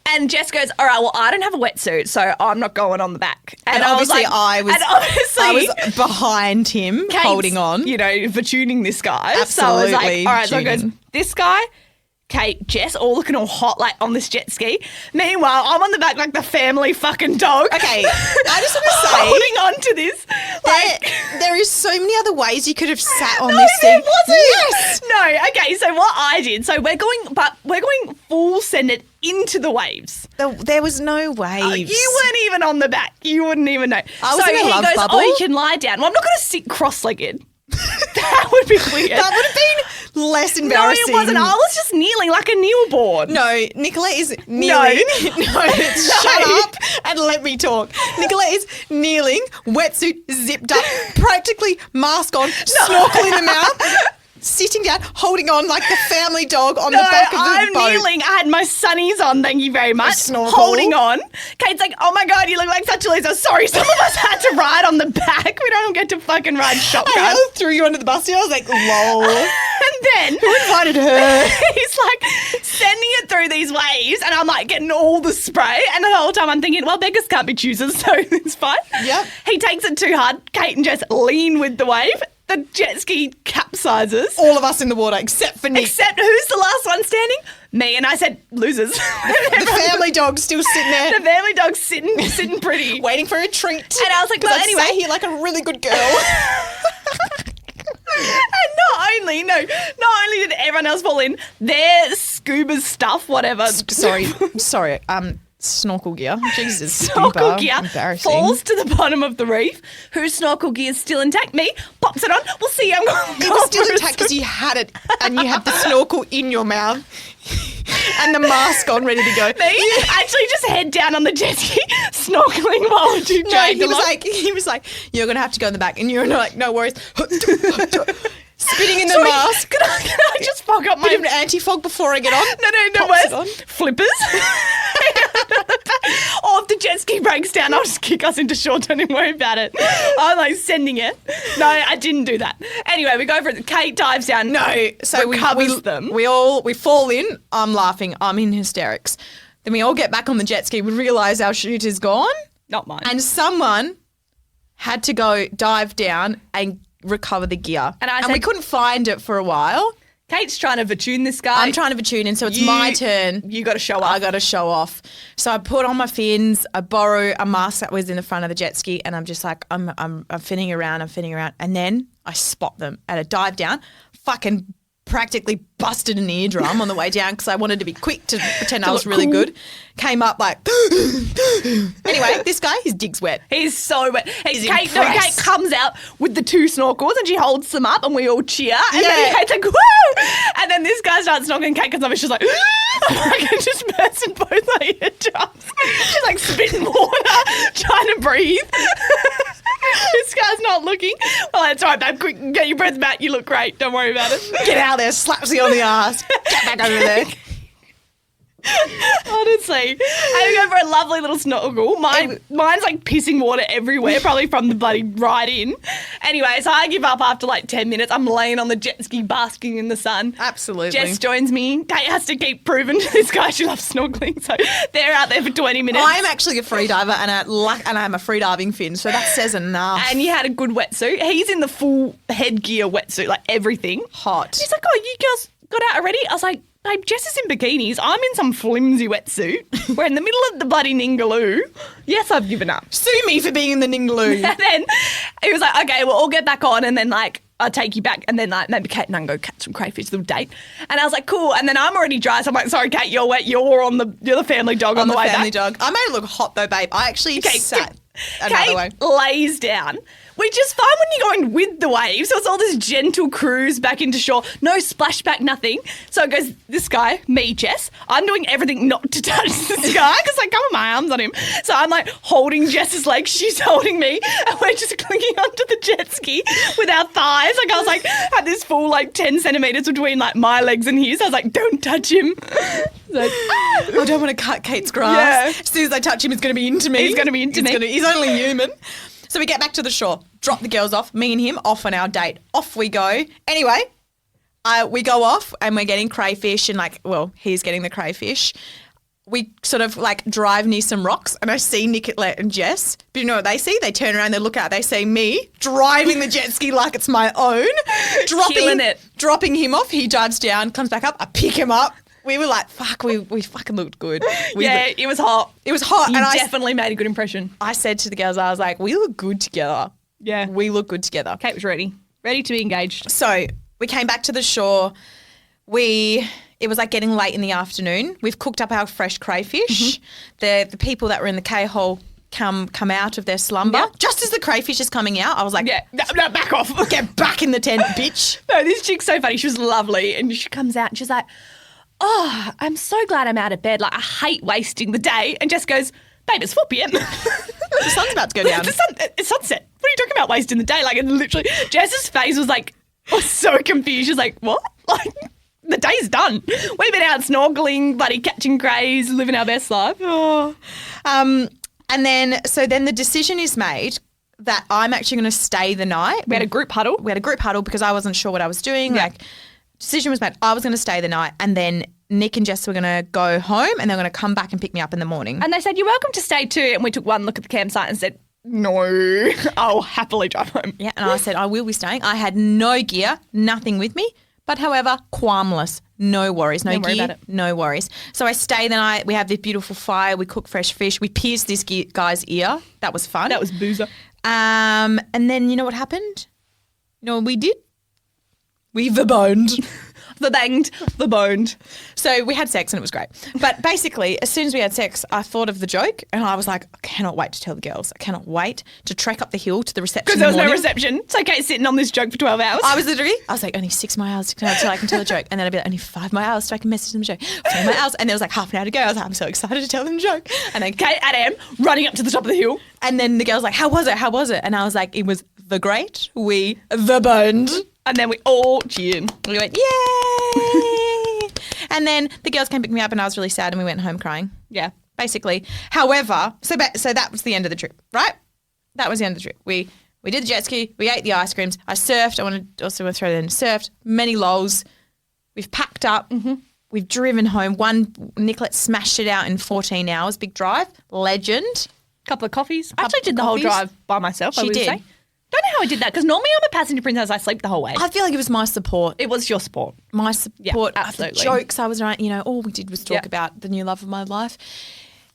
And Jess goes, all right, well, I don't have a wetsuit, so I'm not going on the back. And obviously I was behind him, Kate's, holding on. Fortuning this guy. Absolutely. So I was like, all right, so it goes, tuning. this guy, Kate, Jess, all looking all hot like on this jet ski. Meanwhile, I'm on the back like the family fucking dog. Okay, I just want to say. Holding on to this. There is so many other ways you could have sat on No, this there thing. wasn't. Yes. No, okay, so what I did, so we're going full send it into the waves. There was no waves. You weren't even on the back. You wouldn't even know. I was so in a he love goes, bubble. oh, you can lie down. Well, I'm not going to sit cross-legged. That would be weird. That would have been less No, embarrassing. it wasn't. I was just kneeling like a kneel board. No, Nicola is kneeling. No, shut No. up and let me talk. Nicola is kneeling, wetsuit zipped up, practically mask on, snorkel in the mouth, sitting down, holding on like the family dog on the back of the I'm boat. kneeling. I had my sunnies on, thank you very much. snorkel. Holding on. Kate's like, oh my God, you look like such a loser. Sorry, some of us had to ride on the back. We don't get to fucking ride shotgun. I threw you under the bus here. I was like, lol. And then Who invited her? he's like sending it through these waves, and I'm like getting all the spray. And the whole time I'm thinking, well, beggars can't be choosers, so it's fine. Yep. He takes it too hard. Kate and Jess lean with the wave. The jet ski capsizes. All of us in the water except for Nick. Except who's the last one standing? Me. And I said, losers. The family dog's still sitting there. The family dog's sitting pretty. Waiting for a treat. And I was like, 'Cause well, I'd anyway. sat here like a really good girl. And not only did everyone else fall in, their scuba stuff, whatever. Sorry. Snorkel gear. Jesus. Snorkel Deeper. gear Embarrassing. falls to the bottom of the reef. Whose snorkel gear is still intact? Me. Pops it on. We'll see. I'm going It was still intact because you had it and you had the snorkel in your mouth and the mask on ready to go. Me? Actually, just head down on the jet ski, snorkeling while we do No, drag he along. was like, you're going to have to go in the back. And you're like, no worries. Spitting in the Sorry, mask. Can I just fog up my... Bit of an anti-fog before I get on. No, Pops it on. where's flippers? Or if the jet ski breaks down, I'll just kick us into shore. Don't even worry about it. I'm like sending it. No, I didn't do that. Anyway, we go for it. Kate dives down. No, so recovers them. We fall in. I'm laughing. I'm in hysterics. Then we all get back on the jet ski. We realise our chute is gone. Not mine. And someone had to go dive down and recover the gear. And we couldn't find it for a while. Kate's trying to vatoon this guy. I'm trying to tune in, so it's my turn. You got to show I up. got to show off. So I put on my fins. I borrow a mask that was in the front of the jet ski, and I'm just like, I'm finning around. And then I spot them at a dive down, fucking practically busted an eardrum on the way down because I wanted to be quick to pretend I was really good. Came up like, anyway, this guy, his dig's wet. He's so wet. He's Kate impressed. comes out with the 2 snorkels and she holds them up and we all cheer. And Yeah. then Kate's like, woo! And then this guy starts snorkeling and Kate comes up and she's like, I can just burst in both my eardrums. She's like spitting water, trying to breathe. This guy's not looking. Well, that's all right, babe. Quick, get your breath back. You look great. Don't worry about it. Get out there, slaps you on the ass. Get back over there. Honestly, I go for a lovely little snorkel. Mine's like pissing water everywhere, probably from the bloody ride in. Anyway, so I give up after like 10 minutes. I'm laying on the jet ski basking in the sun. Absolutely. Jess joins me. Kate has to keep proving to this guy she loves snorkeling. So they're out there for 20 minutes. I'm actually a free diver and I'm a free diving fin, so that says enough. And you had a good wetsuit. He's in the full headgear wetsuit, like everything. Hot. He's like, oh, you girls got out already? I was like, babe, Jess is in bikinis. I'm in some flimsy wetsuit. We're in the middle of the bloody Ningaloo. Yes, I've given up. Sue me for being in the Ningaloo. And then he was like, okay, well, I'll get back on and then like I'll take you back and then like maybe Kate and I can go catch some crayfish, little date. And I was like, cool. And then I'm already dry. So I'm like, sorry, Kate, you're wet. You're the family dog on the way family back. dog. I made it look hot though, babe. I actually sat another way. Kate lays down, which is fine when you're going with the waves. So it's all this gentle cruise back into shore. No splashback, nothing. So it goes, this guy, me, Jess. I'm doing everything not to touch this guy because I come with my arms on him. So I'm like holding Jess's legs. She's holding me. And we're just clinging onto the jet ski with our thighs. Like I was like, had this full like 10 centimetres between like my legs and his. I was like, don't touch him. Like, I don't want to cut Kate's grass. Yeah. As soon as I touch him, it's going to be into me. He's going to be into me. He's only human. So we get back to the shore, drop the girls off, me and him off on our date. Off we go. Anyway, we go off and we're getting crayfish and like, well, he's getting the crayfish. We sort of like drive near some rocks and I see Nicolette and Jess. But you know what they see? They turn around, they look out, they see me driving the jet ski like it's my own. Killing it. Dropping him off. He dives down, comes back up. I pick him up. We were like, fuck, we fucking looked good. It was hot. It was hot. You and definitely made a good impression. I said to the girls, I was like, we look good together. Yeah. We look good together. Kate was ready to be engaged. So we came back to the shore. It was like getting late in the afternoon. We've cooked up our fresh crayfish. The people that were in the K-hole come out of their slumber. Yep. Just as the crayfish is coming out, I was like, no, back off. get back in the tent, bitch. No, this chick's so funny. She was lovely. And she comes out and she's like, oh, I'm so glad I'm out of bed. Like, I hate wasting the day. And Jess goes, babe, it's 4 p.m. The sun's about to go down. It's sunset. What are you talking about wasting the day? Like, it literally, Jess's face was like, was so confused. She's like, what? Like, the day's done. We've been out snorkeling, bloody catching crays, living our best life. Oh. And then the decision is made that I'm actually going to stay the night. We had a group huddle. Because I wasn't sure what I was doing. Yeah. Like, decision was made. I was going to stay the night and then Nick and Jess were going to go home and they're going to come back and pick me up in the morning. And they said, you're welcome to stay too. And we took one look at the campsite and said, no, I'll happily drive home. Yeah, and I said, I will be staying. I had no gear, nothing with me, but however, qualmless. No worries, no Don't worry gear, about it. no worries. So I stay the night. We have this beautiful fire. We cook fresh fish. We pierced this guy's ear. That was fun. That was boozer. And then you know what happened? You know what we did? We verboned. The boned. So we had sex and it was great. But basically, as soon as we had sex, I thought of the joke and I was like, I cannot wait to tell the girls. I cannot wait to trek up the hill to the reception. Because there was no reception. So Kate's sitting on this joke for 12 hours. I was like, only 6 more hours till I can tell a joke. And then I'd be like, only 5 more hours till I can message them a joke. 5 more hours. And there was like half an hour to go. I was like, I'm so excited to tell them a joke. And then Kate at M running up to the top of the hill. And then the girl's like, how was it? And I was like, it was the great. We the boned. And then we all cheered. We went, yay! And then the girls came pick me up and I was really sad and we went home crying. Yeah. Basically. However, so that was the end of the trip, right? That was the end of the trip. We did the jet ski. We ate the ice creams. I surfed. I want to throw that in. Surfed. Many lols. We've packed up. Mm-hmm. We've driven home. Nicolette smashed it out in 14 hours. Big drive. Legend. Couple of coffees. I actually did the whole drive by myself, I would did. say. Don't know how I did that because normally I'm a passenger princess. I sleep the whole way. I feel like it was my support. It was your support. My support. Yeah, absolutely. The jokes I was right. You know, all we did was talk about the new love of my life.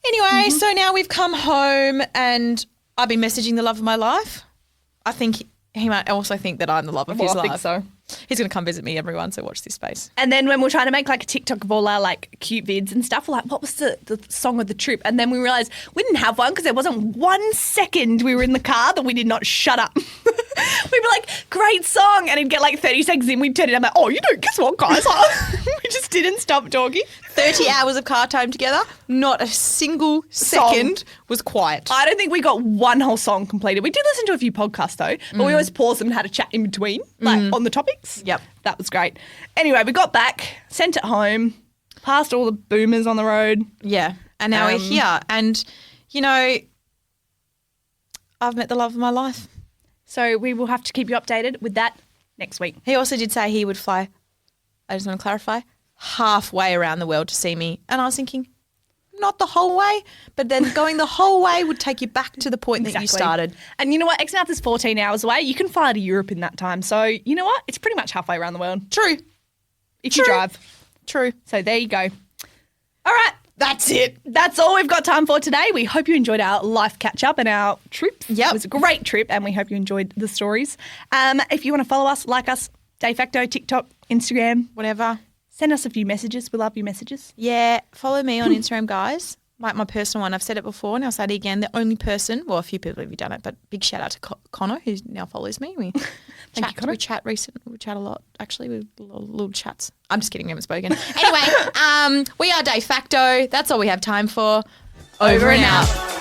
Anyway, so now we've come home and I've been messaging the love of my life. I think he might also think that I'm the love of his life. I think so. He's going to come visit me, everyone, so watch this space. And then when we're trying to make like a TikTok of all our like cute vids and stuff, we're like, what was the song of the trip? And then we realised we didn't have one because there wasn't 1 second we were in the car that we did not shut up. We'd be like, great song. And it'd get like 30 seconds in, we'd turn it on like, oh, you know, guess what, guys? We just didn't stop talking. 30 hours of car time together, not a single second was quiet. I don't think we got one whole song completed. We did listen to a few podcasts though, but we always paused them and had a chat in between, like on the topics. Yep. That was great. Anyway, we got back, sent it home, passed all the boomers on the road. Yeah. And now we're here. And, you know, I've met the love of my life. So we will have to keep you updated with that next week. He also did say he would fly, I just want to clarify, halfway around the world to see me. And I was thinking, not the whole way, but then going the whole way would take you back to the point that you started. And you know what? Exmouth is 14 hours away. You can fly to Europe in that time. So you know what? It's pretty much halfway around the world. True. If you drive. True. So there you go. All right. That's it. That's all we've got time for today. We hope you enjoyed our life catch-up and our trip. Yep. It was a great trip and we hope you enjoyed the stories. If you want to follow us, like us, Dayfacto, TikTok, Instagram. Whatever. Send us a few messages. We love your messages. Yeah. Follow me on Instagram, guys. Like my personal one. I've said it before and I'll say it again. The only person, well, a few people have done it, but big shout out to Connor who now follows me. We Thank you, Connor. We chat a lot, actually, with little chats. I'm just kidding, we haven't spoken. Anyway, we are Dayfacto. That's all we have time for. Over and out.